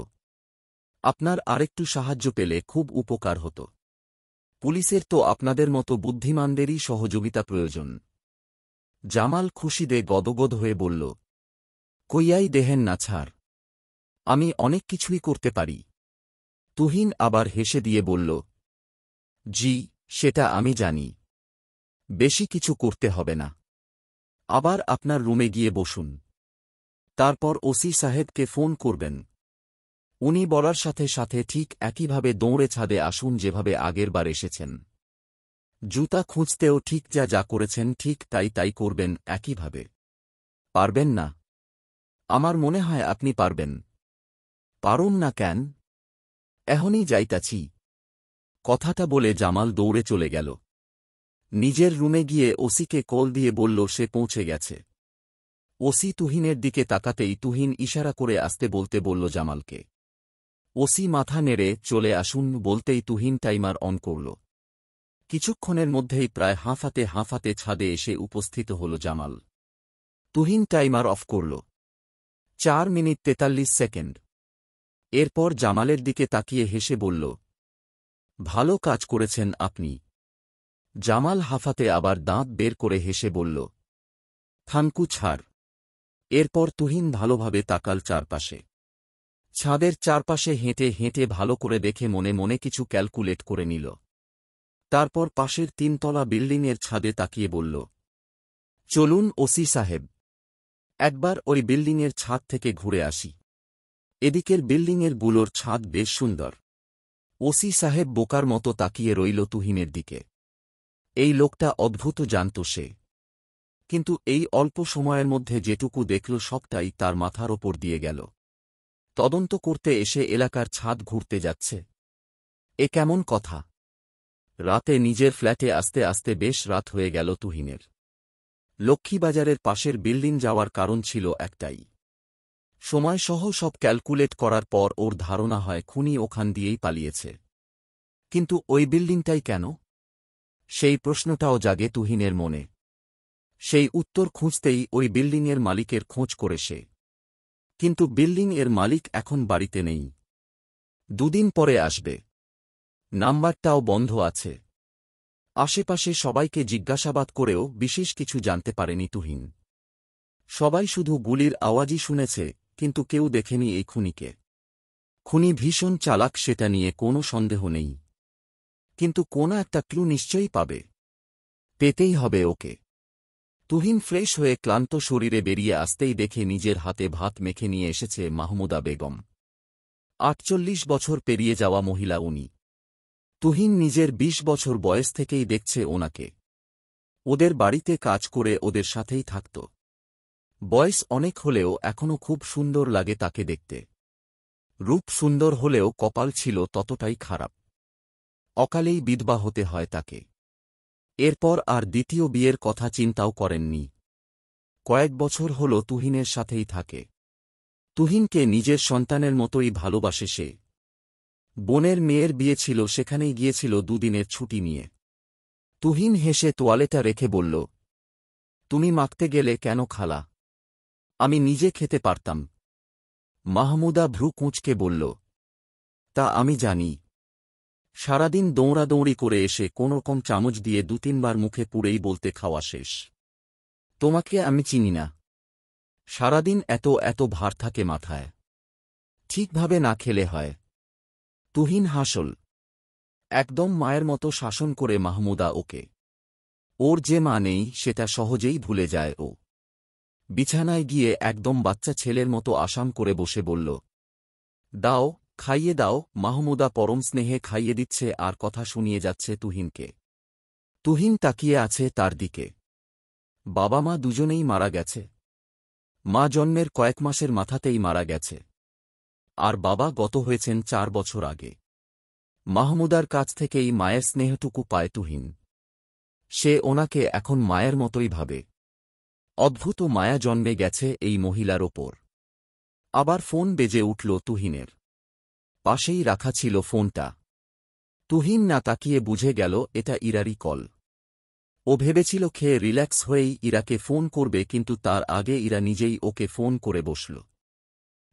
আপনার আরেকটু সাহায্য পেলে খুব উপকার হতো। পুলিশের তো আপনাদের মতো বুদ্ধিমানদেরই সহযোগিতা প্রয়োজন। জামাল খুশিতে গদগদ হয়ে বলল, কইয়াই দেহেন না ছাড়, আমি অনেক কিছুই করতে পারি। তুহিন আবার হেসে দিয়ে বলল, জি, সেটা আমি জানি। বেশি কিছু করতে হবে না। আবার আপনার রুমে গিয়ে বসুন। তারপর ওসি সাহেবকে ফোন করবেন। উনি বলার সাথে সাথে ঠিক একইভাবে দৌড়ে ছাদে আসুন যেভাবে আগের বার এসেছেন। জুতা খুঁজতেও ঠিক যা যা করেছেন ঠিক তাই করবেন একইভাবে। পারবেন না? আমার মনে হয় আপনি পারবেন। পারুন না কেন? এখনই যাইতাছি। কথাটা বলে জামাল দৌড়ে চলে গেল। নিজের রুমে গিয়ে ওসিকে কল দিয়ে বলল সে পৌঁছে গেছে। ওসি তুহিনের দিকে তাকাতেই তুহিন ইশারা করে আসতে বলতে বলল জামালকে। ওসি মাথা নেড়ে চলে আসুন বলতেই তুহিন টাইমার অন করল। কিছুক্ষণের মধ্যেই প্রায় হাঁফাতে হাঁফাতে ছাদে এসে উপস্থিত হল জামাল। তুহিন টাইমার অফ করল। ৪ মিনিট ৪৩ সেকেন্ড। এরপর জামালের দিকে তাকিয়ে হেসে বলল, ভালো কাজ করেছেন আপনি। জামাল হাঁফাতে আবার দাঁত বের করে হেসে বলল, থানকু ছাড়। এরপর তুহিন ভালোভাবে তাকাল চারপাশে। ছাদের চারপাশে হেঁটে হেঁটে ভালো করে দেখে মনে মনে কিছু ক্যালকুলেট করে নিল। তারপর পাশের ৩তলা বিল্ডিংয়ের ছাদে তাকিয়ে বলল, চলুন ওসি সাহেব, একবার ওই বিল্ডিংয়ের ছাদ থেকে ঘুরে আসি। এদিকের বিল্ডিংয়ের গুলোর ছাদ বেশ সুন্দর। ওসি সাহেব বোকার মতো তাকিয়ে রইল তুহিনের দিকে। এই লোকটা অদ্ভুত জানত সে, কিন্তু এই অল্প সময়ের মধ্যে যেটুকু দেখল সবটাই তার মাথার ওপর দিয়ে গেল। তদন্ত করতে এসে এলাকার ছাদ ঘুরতে যাচ্ছে, এ কেমন কথা? রাতে নিজের ফ্ল্যাটে আসতে আসতে বেশ রাত হয়ে গেল তুহিনের। লক্ষ্মীবাজারের পাশের বিল্ডিং যাওয়ার কারণ ছিল একটাই। সময়সহ সব ক্যালকুলেট করার পর ওর ধারণা হয় খুনি ওখান দিয়েই পালিয়েছে। কিন্তু ওই বিল্ডিংটাই কেন? সেই প্রশ্নটাও জাগে তুহিনের মনে। সেই উত্তর খুঁজতেই ওই বিল্ডিংয়ের মালিকের খোঁজ করে সে। কিন্তু বিল্ডিং এর মালিক এখন বাড়িতে নেই। ২ দিন পরে আসবে। নাম্বারটাও বন্ধ আছে। আশেপাশে সবাইকে জিজ্ঞাসাবাদ করেও বিশেষ কিছু জানতে পারেনি তুহিন। সবাই শুধু গুলির আওয়াজই শুনেছে, কিন্তু কেউ দেখেনি এই খুনিকে। খুনি ভীষণ চালাক, সেটা নিয়ে কোনো সন্দেহ নেই, কিন্তু কোনো একটা ক্লু নিশ্চয়ই পাবে। পেতেই হবে ওকে। তুহিন ফ্রেশ হয়ে ক্লান্ত শরীরে বেরিয়ে আসতেই দেখে নিজের হাতে ভাত মেখে নিয়ে এসেছে মাহমুদা বেগম। ৪৮ বছর পেরিয়ে যাওয়া মহিলা উনি। তুহিন নিজের ২০ বছর বয়স থেকেই দেখছে ওনাকে। ওদের বাড়িতে কাজ করে ওদের সাথেই থাকত। বয়স অনেক হলেও এখনও খুব সুন্দর লাগে তাকে দেখতে। রূপ সুন্দর হলেও কপাল ছিল ততটাই খারাপ। অকালেই বিধবা হতে হয় তাকে। এরপর আর দ্বিতীয় বিয়ের কথা চিন্তাও করেননি। কয়েক বছর হল তুহিনের সাথেই থাকে। তুহিনকে নিজের সন্তানের মতোই ভালোবাসে সে। বোনের মেয়ের বিয়ে ছিল, সেখানেই গিয়েছিল দুদিনের ছুটি নিয়ে। তুহিন হেসে তোয়ালেটা রেখে বলল, তুমি মাখতে গেলে কেন খালা? আমি নিজে খেতে পারতাম। মাহমুদা ভ্রু কুঁচকে বলল, তা আমি জানি। সারাদিন দৌড়াদৌড়ি করে এসে কোনোরকম চামচ দিয়ে ২-৩ বার মুখে পুরেই বলতে খাওয়া শেষ। তোমাকে আমি চিনি না। সারাদিন এত এত ভার থাকে মাথায়। ঠিকভাবে না খেলে হয়। তুহিন হাসল। একদম মায়ের মতো শাসন করে মাহমুদা ওকে। ওর যে মা নেই সেটা সহজেই ভুলে যায় ও। বিছানায় গিয়ে একদম বাচ্চা ছেলের মতো আসাম করে বসে বলল, দাও, খাইয়ে দাও। মাহমুদা পরম স্নেহে খাইয়ে দিচ্ছে আর কথা শুনিয়ে যাচ্ছে তুহিনকে। তুহিন তাকিয়ে আছে তার দিকে। বাবা মা দুজনেই মারা গেছে। মা জন্মের কয়েক মাসের মাথাতেই মারা গেছে, আর বাবা গত হয়েছেন ৪ বছর আগে। মাহমুদার কাছ থেকেই মায়ের স্নেহটুকু পায় তুহিন। সে ওনাকে এখন মায়ের মতোই ভাবে। অদ্ভুত মায়া জন্মে গেছে এই মহিলার ওপর। আবার ফোন বেজে উঠল তুহিনের। পাশেই রাখা ছিল ফোনটা। তুহিন না তাকিয়ে বুঝে গেল এটা ইরারই কল। ও ভেবেছিল খেয়ে রিল্যাক্স হয়েই ইরাকে ফোন করবে, কিন্তু তার আগে ইরা নিজেই ওকে ফোন করে বসল।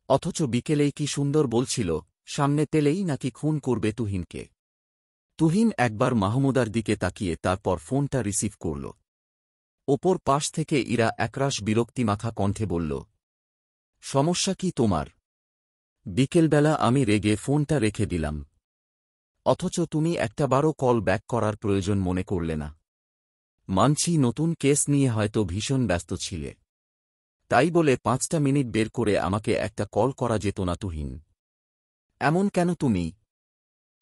অথচ বিকেলেই কি সুন্দর বলছিল, সামনে পেলেই নাকি খুন করবে তুহিনকে। তুহিন একবার মাহমুদার দিকে তাকিয়ে তারপর ফোনটা রিসিভ করল। ওপর পাশ থেকে ইরা একরাশ বিরক্তিমাখা কণ্ঠে বলল, সমস্যা কি তোমার? বিকেলবেলা আমি রেগে ফোনটা রেখে দিলাম, অথচ তুমি একটাবারও কল ব্যাক করার প্রয়োজন মনে করলে না। মানছি নতুন কেস নিয়ে হয়তো ভীষণ ব্যস্ত ছিলে, তাই বলে ৫টা মিনিট বের করে আমাকে একটা কল করা যেত না তুহিন? এমন কেন তুমি?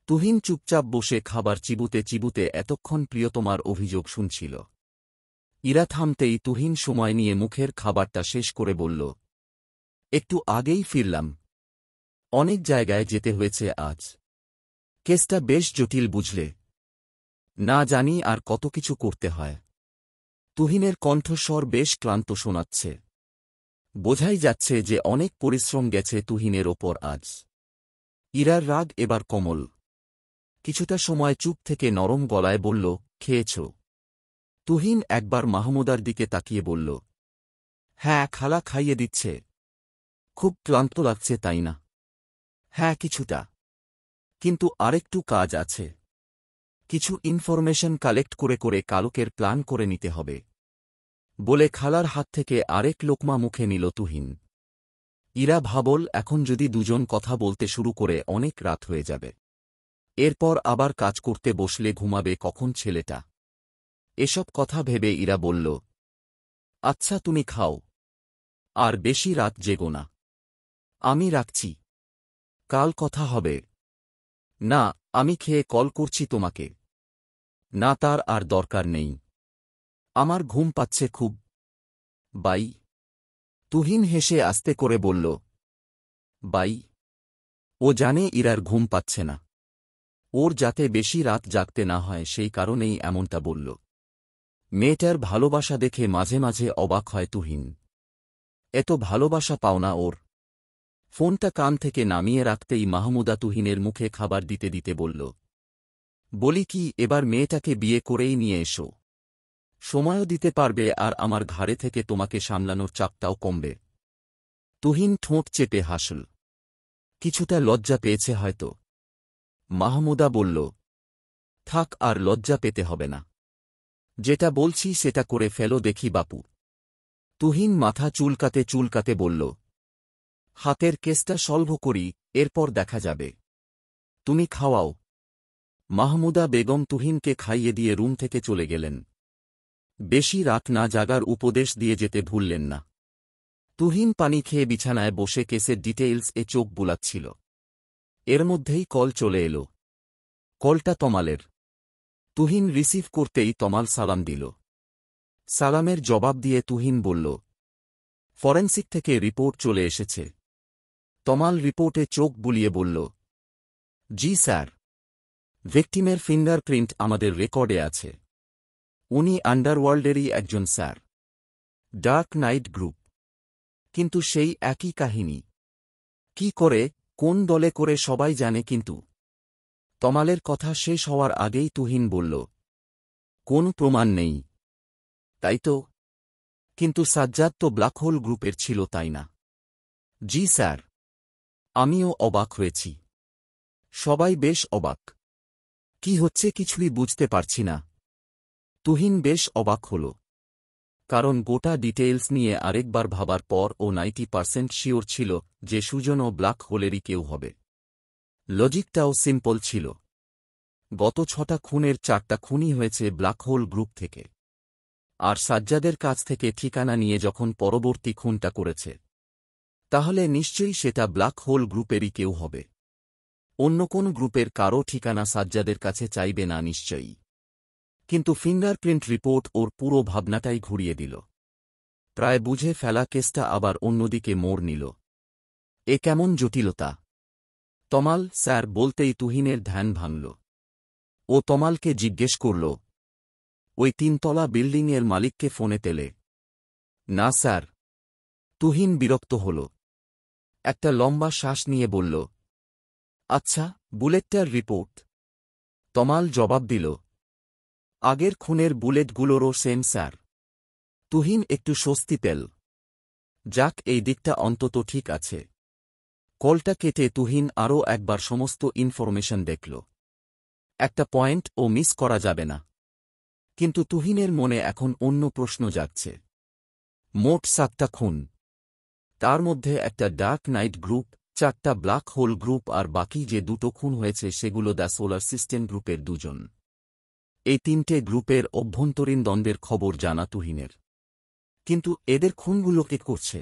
তুহিন চুপচাপ বসে খাবার চিবুতে চিবুতে এতক্ষণ প্রিয়তমার অভিযোগ শুনছিল। ইরা থামতেই তুহিন সময় নিয়ে মুখের খাবারটা শেষ করে বলল, একটু আগেই ফিরলাম। অনেক জায়গায় যেতে হয়েছে আজ। কেসটা বেশ জটিল বুঝলে। না জানি আর কত কিছু করতে হয়। তুহিনের কণ্ঠস্বর বেশ ক্লান্ত শোনাচ্ছে। বোঝাই যাচ্ছে যে অনেক পরিশ্রম গেছে তুহিনের ওপর আজ। ইরার রাগ এবার কোমল। কিছুটা সময় চুপ থেকে নরম গলায় বলল, খেয়েছ? তুহিন একবার মাহমুদার দিকে তাকিয়ে বলল, হ্যাঁ খালা খাইয়ে দিচ্ছে। খুব ক্লান্ত লাগছে তাই না? হ্যাঁ কিছুটা, কিন্তু আরেকটু কাজ আছে। কিছু ইনফরমেশন কালেক্ট করে করে কালকের প্ল্যান করে নিতে হবে, বলে খালার হাত থেকে আরেক লোকমা মুখে নিল তুহিন। ইরা ভাবল এখন যদি দুজন কথা বলতে শুরু করে অনেক রাত হয়ে যাবে। এরপর আবার কাজ করতে বসলে ঘুমাবে কখন ছেলেটা? এসব কথা ভেবে ইরা বলল, আচ্ছা তুমি খাও, আর বেশি রাত জেগো না। আমি রাখছি, কাল কথা হবে। না, আমি খেয়ে কল করছি তোমাকে। না, তার আর দরকার নেই। আমার ঘুম পাচ্ছে খুব। বাই। তুহিন হেসে আস্তে করে বলল, বাই। ও জানে ইরার ঘুম পাচ্ছে না। ওর যাতে বেশি রাত জাগতে না হয় সেই কারণেই এমনটা বলল। মেয়েটার ভালোবাসা দেখে মাঝে মাঝে অবাক হয় তুহিন। এত ভালোবাসা পাওনা ওর। ফোনটা কান থেকে নামিয়ে রাখতেই মাহমুদা তুহিনের মুখে খাবার দিতে দিতে বলল, বলি কি, এবার মেয়েটাকে বিয়ে করেই নিয়ে এসো। সময়ও দিতে পারবে আর আমার ঘাড়ে থেকে তোমাকে সামলানোর চাপটাও কমবে। তুহিন ঠোঁট চেপে হাসল। কিছুটা লজ্জা পেয়েছে হয়তো। মাহমুদা বলল, থাক, আর লজ্জা পেতে হবে না। যেটা বলছি সেটা করে ফেলো দেখি বাপু। তুহিন মাথা চুলকাতে চুলকাতে বলল, হাতের কেসটা সলভ করি, এরপর দেখা যাবে। তুমি খাওয়াও। মাহমুদা বেগম তুহিনকে খাইয়ে দিয়ে রুম থেকে চলে গেলেন। বেশি রাত না জাগার উপদেশ দিয়ে যেতে ভুললেন না। তুহিন পানি খেয়ে বিছানায় বসে কেসের ডিটেইলস এ চোখ বুলাচ্ছিল। এর মধ্যেই কল চলে এলো। কলটা তমালের। তুহিন রিসিভ করতেই তমাল সালাম দিল। সালামের জবাব দিয়ে তুহিন বলল, ফরেনসিক থেকে রিপোর্ট চলে এসেছে। তমাল রিপোর্টে চোখ বুলিয়ে বলল, জি স্যার। ভিকটিমের ফিঙ্গারপ্রিন্ট আমাদের রেকর্ডে আছে। উনি আন্ডারওয়ার্ল্ডেরই একজন স্যার। Dark night group. কিন্তু সেই একই কাহিনী। কি করে, কোন দলে করে সবাই জানে, কিন্তু তমালের কথা শেষ হওয়ার আগেই তুহিন বলল, কোন প্রমাণ নেই। তাই তো। কিন্তু সাজ্জাদ তো ব্ল্যাক হোল গ্রুপের ছিল, তাই না? জি স্যার। আমিও অবাক হয়েছি। সবাই বেশ অবাক। কি হচ্ছে কিছুই বুঝতে পারছি না। তুহিন বেশ অবাক হল। কারণ গোটা ডিটেইলস নিয়ে আরেকবার ভাবার পর ও 90% শিওর ছিল যে সুজনও ব্ল্যাক হোলেরই কেউ হবে। লজিকটাও সিম্পল ছিল। গত 6টা খুনের 4টা খুনই হয়েছে ব্ল্যাক হোল গ্রুপ থেকে। আর সাজ্জাদের কাছ থেকে ঠিকানা নিয়ে যখন পরবর্তী খুনটা করেছে, তাহলে নিশ্চয়ই সেটা ব্ল্যাক হোল গ্রুপেরই কেউ হবে। অন্য কোন গ্রুপের কারও ঠিকানা সাজ্জাদের কাছে চাইবে না নিশ্চয়ই। কিন্তু ফিঙ্গারপ্রিন্ট রিপোর্ট ওর পুরো ভাবনাটাই ঘুরিয়ে দিল। প্রায় বুঝে ফেলা কেসটা আবার অন্যদিকে মোড় নিল। এ কেমন জটিলতা! তমাল স্যার বলতেই তুহিনের ধ্যান ভাঙল। ও তমালকে জিজ্ঞেস করল, ওই 3তলা বিল্ডিংয়ের মালিককে ফোনে তেলে? না স্যার। তুহিন বিরক্ত হল। একটা লম্বা শ্বাস নিয়ে বলল, আচ্ছা, বুলেটটার রিপোর্ট? তমাল জবাব দিল, আগের খুনের বুলেটগুলোরও সেম স্যার। তুহিন একটু স্বস্তি পেল। যাক, এই দিকটা অন্তত ঠিক আছে। কলটা কেটে তুহিন আরও একবার সমস্ত ইনফরমেশন দেখল। একটা পয়েন্ট ও মিস করা যাবে না। কিন্তু তুহিনের মনে এখন অন্য প্রশ্ন জাগছে। মোট 7টা খুন। তার মধ্যে একটা ডার্ক নাইট গ্রুপ, 4টা ব্ল্যাক হোল গ্রুপ, আর বাকি যে 2টো খুন হয়েছে সেগুলো দ্য সোলার সিস্টেম গ্রুপের 2জন। এই 3টে গ্রুপের অভ্যন্তরীণ দ্বন্দ্বের খবর জানা তুহিনের। কিন্তু এদের খুনগুলো কে করছে?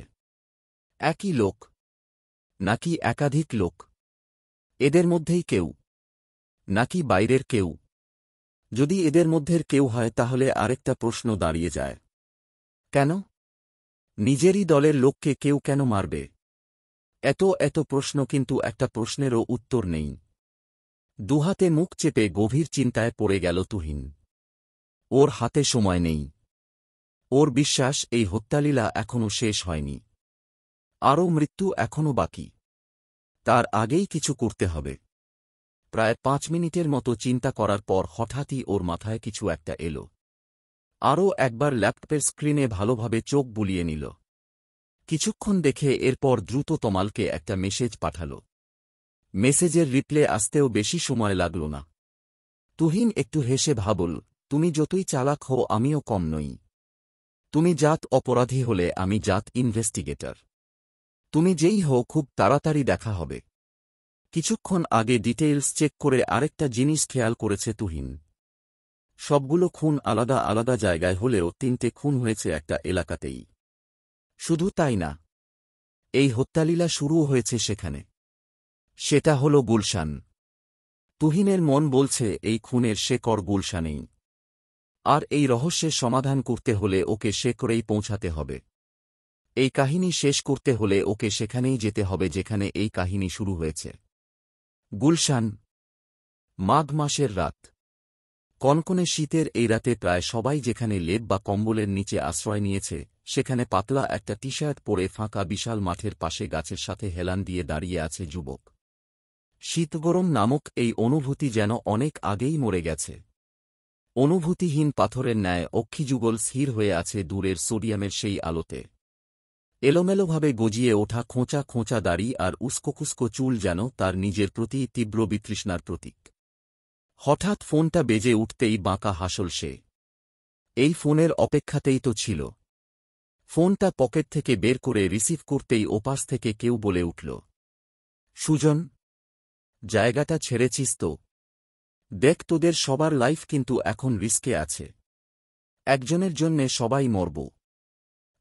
একই লোক? নাকি একাধিক লোক? এদের মধ্যেই কেউ? নাকি বাইরের কেউ? যদি এদের মধ্যের কেউ হয় তাহলে আরেকটা প্রশ্ন দাঁড়িয়ে যায়, কেন? নিজেরই দলের লোককে কেউ কেন মারবে? এত প্রশ্ন, কিন্তু একটা প্রশ্নেরও উত্তর নেই। দুহাতে মুখ চেপে গভীর চিন্তায় পড়ে গেল তুহিন। ওর হাতে সময় নেই। ওর বিশ্বাস এই হত্যালীলা এখনও শেষ হয়নি। আরও মৃত্যু এখনও বাকি। তার আগেই কিছু করতে হবে। প্রায় 5 মিনিটের মতো চিন্তা করার পর হঠাৎই ওর মাথায় কিছু একটা এলো। আরও একবার ল্যাপটপের স্ক্রিনে ভালোভাবে চোখ বুলিয়ে নিল। কিছুক্ষণ দেখে এরপর দ্রুত তমালকে একটা মেসেজ পাঠাল। মেসেজের রিপ্লে আসতেও বেশি সময় লাগল না। তুহিন একটু হেসে ভাবল, তুমি যতই চালাক হও আমিও কম নই। তুমি জাত অপরাধী হলে আমি জাত ইনভেস্টিগেটর। তুমি যেই হও খুব তাড়াতাড়ি দেখা হবে। কিছুক্ষণ আগে ডিটেইলস চেক করে আরেকটা জিনিস খেয়াল করেছে তুহিন। সবগুলো খুন আলাদা আলাদা জায়গায় হলেও 3টে খুন হয়েছে একটা এলাকাতেই। শুধু তাই না, এই হত্যালীলা শুরুও হয়েছে সেখানে। সেটা হল গুলশান। তুহিনের মন বলছে এই খুনের শেকড় গুলশানেই। আর এই রহস্যের সমাধান করতে হলে ওকে শেকড়েই পৌঁছাতে হবে। এই কাহিনী শেষ করতে হলে ওকে সেখানেই যেতে হবে যেখানে এই কাহিনী শুরু হয়েছে। গুলশান। মাঘ মাসের রাত। কনকনে শীতের এই রাতে প্রায় সবাই যেখানে লেপ বা কম্বলের নিচে আশ্রয় নিয়েছে, সেখানে পাতলা একটা টি শার্ট পরে ফাঁকা বিশাল মাঠের পাশে গাছের সাথে হেলান দিয়ে দাঁড়িয়ে আছে যুবক। শীতগরম নামক এই অনুভূতি যেন অনেক আগেই মরে গেছে। অনুভূতিহীন পাথরের ন্যায় অক্ষিযুগল স্থির হয়ে আছে দূরের সোডিয়ামের সেই আলোতে। এলোমেলোভাবে গজিয়ে ওঠা খোঁচা খোঁচা দাড়ি আর উস্কোখুস্কো চুল যেন তার নিজের প্রতি তীব্র বিতৃষ্ণার প্রতীক। হঠাৎ ফোনটা বেজে উঠতেই বাঁকা হাসল সে। এই ফোনের অপেক্ষাতেই তো ছিল। ফোনটা পকেট থেকে বের করে রিসিভ করতেই ওপাশ থেকে কেউ বলে উঠল, সুজন, জায়গাটা ছেড়েছিস তো? দেখ, তোদের সবার লাইফ কিন্তু এখন রিস্কে আছে। একজনের জন্যে সবাই মরব।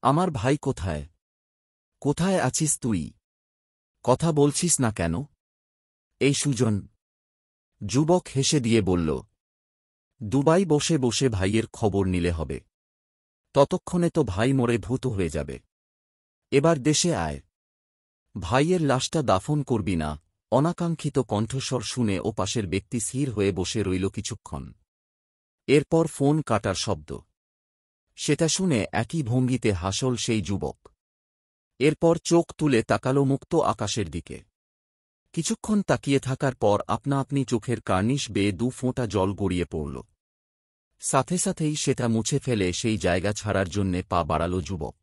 আমার ভাই কোথায়? কোথায় আছিস তুই? কথা বলছিস না কেন? এই সুজন। যুবক হেসে দিয়ে বলল, দুবাই বসে বসে ভাইয়ের খবর নিলে হবে? ততক্ষণে তো ভাই মরে ভূত হয়ে যাবে। এবার দেশে আয়। ভাইয়ের লাশটা দাফন করবি না? অনাকাঙ্ক্ষিত কণ্ঠস্বর শুনে ওপাশের ব্যক্তি স্থির হয়ে বসে রইল কিছুক্ষণ। এরপর ফোন কাটার শব্দ। সেটা শুনে একই ভঙ্গিতে হাসল সেই যুবক। এরপর চোখ তুলে তাকালো মুক্ত আকাশের দিকে। কিছুক্ষণ তাকিয়ে থাকার পর আপনা আপনি চোখের কার্নিশ বেয়ে 2 ফোঁটা জল গড়িয়ে পড়ল। সাথে সাথেই সেটা মুছে ফেলে সেই জায়গা ছাড়ার জন্যে পা বাড়াল যুবক।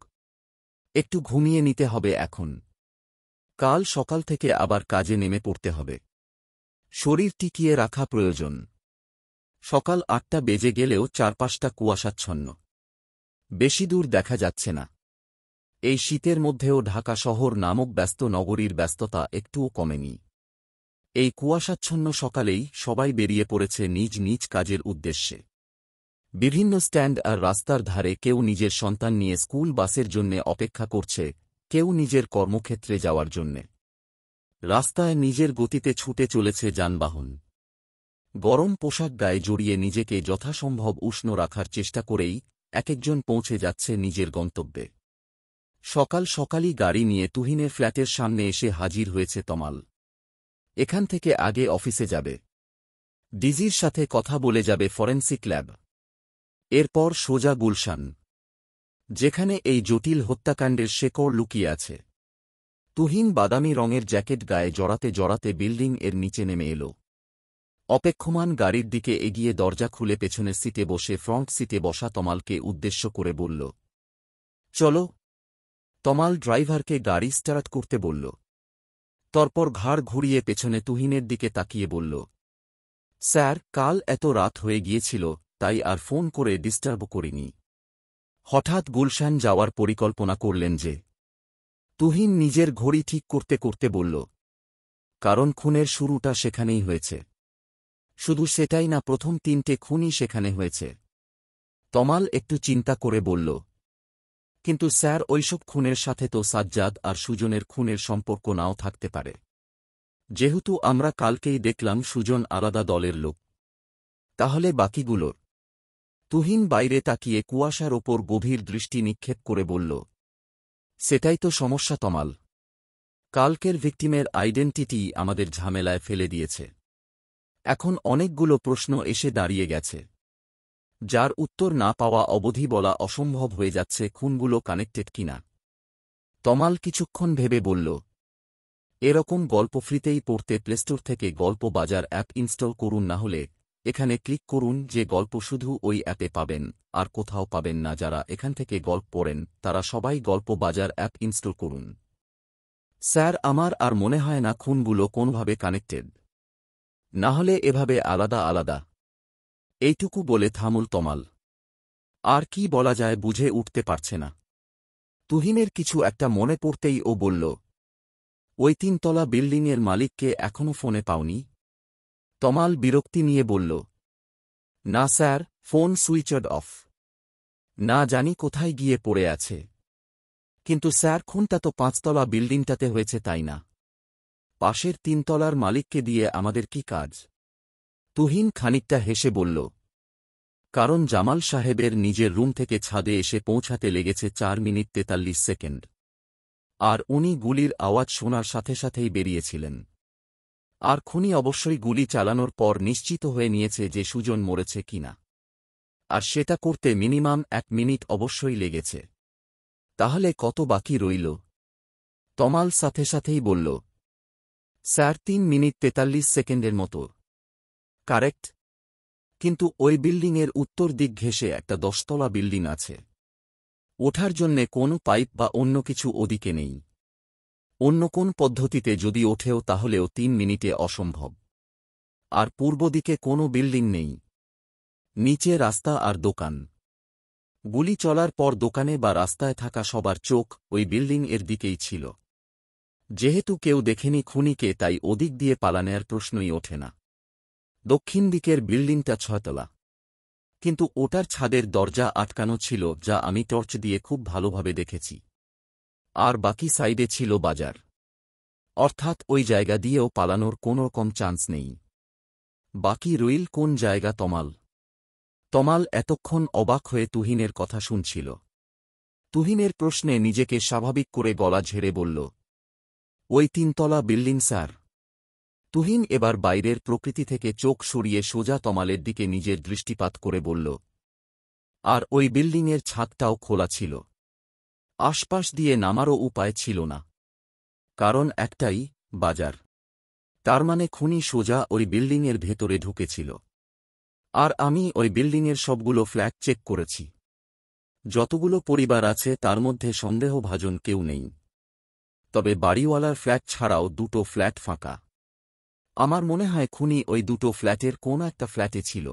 একটু ঘুমিয়ে নিতে হবে এখন। কাল সকাল থেকে আবার কাজে নেমে পড়তে হবে। শরীর টিকিয়ে রাখা প্রয়োজন। সকাল 8টা বেজে গেলেও চারপাশটা কুয়াশাচ্ছন্ন। বেশি দূর দেখা যাচ্ছে না। এই শীতের মধ্যেও ঢাকা শহর নামক ব্যস্ত নগরীর ব্যস্ততা একটুও কমেনি। এই কুয়াশাচ্ছন্ন সকালেই সবাই বেরিয়ে পড়েছে নিজ নিজ কাজের উদ্দেশ্যে। বিভিন্ন স্ট্যান্ড আর রাস্তার ধারে কেউ নিজের সন্তান নিয়ে স্কুল বাসের জন্যে অপেক্ষা করছে, কেউ নিজের কর্মক্ষেত্রে যাওয়ার জন্যে। রাস্তায় নিজের গতিতে ছুটে চলেছে যানবাহন। গরম পোশাক গায়ে জড়িয়ে নিজেকে যথাসম্ভব উষ্ণ রাখার চেষ্টা করেই একেকজন পৌঁছে যাচ্ছে নিজের গন্তব্যে। সকাল সকালই গাড়ি নিয়ে তুহিনের ফ্ল্যাটের সামনে এসে হাজির হয়েছে তমাল। এখান থেকে আগে অফিসে যাবে। ডিজির সাথে কথা বলে যাবে ফরেন্সিক ল্যাব। এরপর সোজা গুলশান, যেখানে এই জটিল হত্যাকাণ্ডের শেকড় লুকিয়ে আছে। তুহিন বাদামি রঙের জ্যাকেট গায়ে জড়াতে জড়াতে বিল্ডিং এর নিচে নেমে এল। অপেক্ষমান গাড়ির দিকে এগিয়ে দরজা খুলে পেছনের সিটে বসে ফ্রন্ট সিটে বসা তমালকে উদ্দেশ্য করে বলল, চলো। তমাল ড্রাইভারকে গাড়ি স্টার্ট করতে বলল। তারপর ঘাড় ঘুরিয়ে পেছনে তুহিনের দিকে তাকিয়ে বলল, স্যার, কাল এত রাত হয়ে গিয়েছিল, তাই আর ফোন করে ডিস্টার্ব করিনি। হঠাৎ গুলশান যাওয়ার পরিকল্পনা করলেন যে? তুহিন নিজের ঘড়ি ঠিক করতে করতে বলল, কারণ খুনের শুরুটা সেখানেই হয়েছে। শুধু সেটাই না, প্রথম 3টে খুনই সেখানে হয়েছে। তমাল একটু চিন্তা করে বলল, কিন্তু স্যার, ওইসব খুনের সাথে তো সাজ্জাদ আর সুজনের খুনের সম্পর্ক নাও থাকতে পারে। যেহেতু আমরা কালকেই দেখলাম সুজন আলাদা দলের লোক। তাহলে বাকিগুলোর? তুহিন বাইরে তাকিয়ে কুয়াশার ওপর গভীর দৃষ্টি নিক্ষেপ করে বলল, সেটাই তো সমস্যা তমাল। কালকের ভিকটিমের আইডেন্টিটি আমাদের ঝামেলায় ফেলে দিয়েছে। এখন অনেকগুলো প্রশ্ন এসে দাঁড়িয়ে গেছে, যার উত্তর না পাওয়া অবধি বলা অসম্ভব হয়ে যাচ্ছে খুনগুলো কানেক্টেড কিনা। তমাল কিছুক্ষণ ভেবে বলল, এরকম গল্প ফ্রিতেই পড়তে প্লেস্টোর থেকে গল্প বাজার অ্যাপ ইনস্টল করুন, না হলে এখানে ক্লিক করুন। যে গল্প শুধু ওই অ্যাপে পাবেন, আর কোথাও পাবেন না। যারা এখান থেকে গল্প পড়েন তারা সবাই গল্প বাজার অ্যাপ ইনস্টল করুন। স্যার, আমার আর মনে হয় না খুনগুলো কোনোভাবে কানেক্টেড। না হলে এভাবে আলাদা আলাদা। এইটুকু বলে থামল তমাল। আর কি বলা যায় বুঝে উঠতে পারছে না। তুহিনের কিছু একটা মনে পড়তেই ও বলল, ওই 3তলা বিল্ডিংয়ের মালিককে এখনও ফোনে পাওনি? তমাল বিরক্তি নিয়ে বলল, না স্যার, ফোন সুইচড অফ। না জানি কোথায় গিয়ে পড়ে আছে। কিন্তু স্যার, খুনটা তো 5তলা বিল্ডিংটাতে হয়েছে, তাই না? পাশের 3তলার মালিককে দিয়ে আমাদের কি কাজ? তুহিন খানিকটা হেসে বলল, কারণ জামাল সাহেবের নিজের রুম থেকে ছাদে এসে পৌঁছাতে লেগেছে 4 মিনিট 43 সেকেন্ড। আর উনি গুলির আওয়াজ শোনার সাথে সাথেই বেরিয়েছিলেন। আর খুনি অবশ্যই গুলি চালানোর পর নিশ্চিত হয়ে নিয়েছে যে সুজন মরেছে কিনা। আর সেটা করতে মিনিমাম 1 মিনিট অবশ্যই লেগেছে। তাহলে কত বাকি রইল? তমাল সাথে সাথেই বলল, স্যার, 3 মিনিট 43 সেকেন্ডের মতো। কারেক্ট। কিন্তু ওই বিল্ডিংয়ের উত্তর দিক ঘেঁষে একটা 10তলা বিল্ডিং আছে। ওঠার জন্যে কোনো পাইপ বা অন্য কিছু ওদিকে নেই। অন্য কোন পদ্ধতিতে যদি ওঠেও তাহলেও 3 মিনিটে অসম্ভব। আর পূর্ব দিকে কোনো বিল্ডিং নেই। নিচে রাস্তা আর দোকান। গুলি চলার পর দোকানে বা রাস্তায় থাকা সবার চোখ ওই বিল্ডিং এর দিকেই ছিল। যেহেতু কেউ দেখেনি খুনিকে, তাই ওদিক দিয়ে পালানোর প্রশ্নই ওঠে না। দক্ষিণ দিকের বিল্ডিংটা 6 তলা, কিন্তু ওটার ছাদের দরজা আটকানো ছিল, যা আমি টর্চ দিয়ে খুব ভালোভাবে দেখেছি। আর বাকি সাইডে ছিল বাজার, অর্থাৎ ওই জায়গা দিয়েও পালানোর কোনো রকম চান্স নেই। বাকি রইল কোন জায়গা? তমাল এতক্ষণ অবাক হয়ে তুহিনের কথা শুনছিল। তুহিনের প্রশ্নে নিজেকে স্বাভাবিক করে গলা ঝেড়ে বলল, ওই 3 তলা বিল্ডিং স্যার। তুহিন এবার বাইরের প্রকৃতি থেকে চোখ সরিয়ে সোজা তমালের দিকে নিজের দৃষ্টিপাত করে বলল, আর ওই বিল্ডিংয়ের ছাদটাও খোলা ছিল। আশপাশ দিয়ে নামারও উপায় ছিল না, কারণ একটাই, বাজার। তার মানে খুনি সোজা ওই বিল্ডিংয়ের ভেতরে ঢুকেছিল। আর আমি ওই বিল্ডিংয়ের সবগুলো ফ্ল্যাট চেক করেছি। যতগুলো পরিবার আছে তার মধ্যে সন্দেহভাজন কেউ নেই। তবে বাড়িওয়ালার ফ্ল্যাট ছাড়াও 2টো ফ্ল্যাট ফাঁকা। আমার মনে হয় খুনি ওই 2টো ফ্ল্যাটের কোন একটা ফ্ল্যাটে ছিল।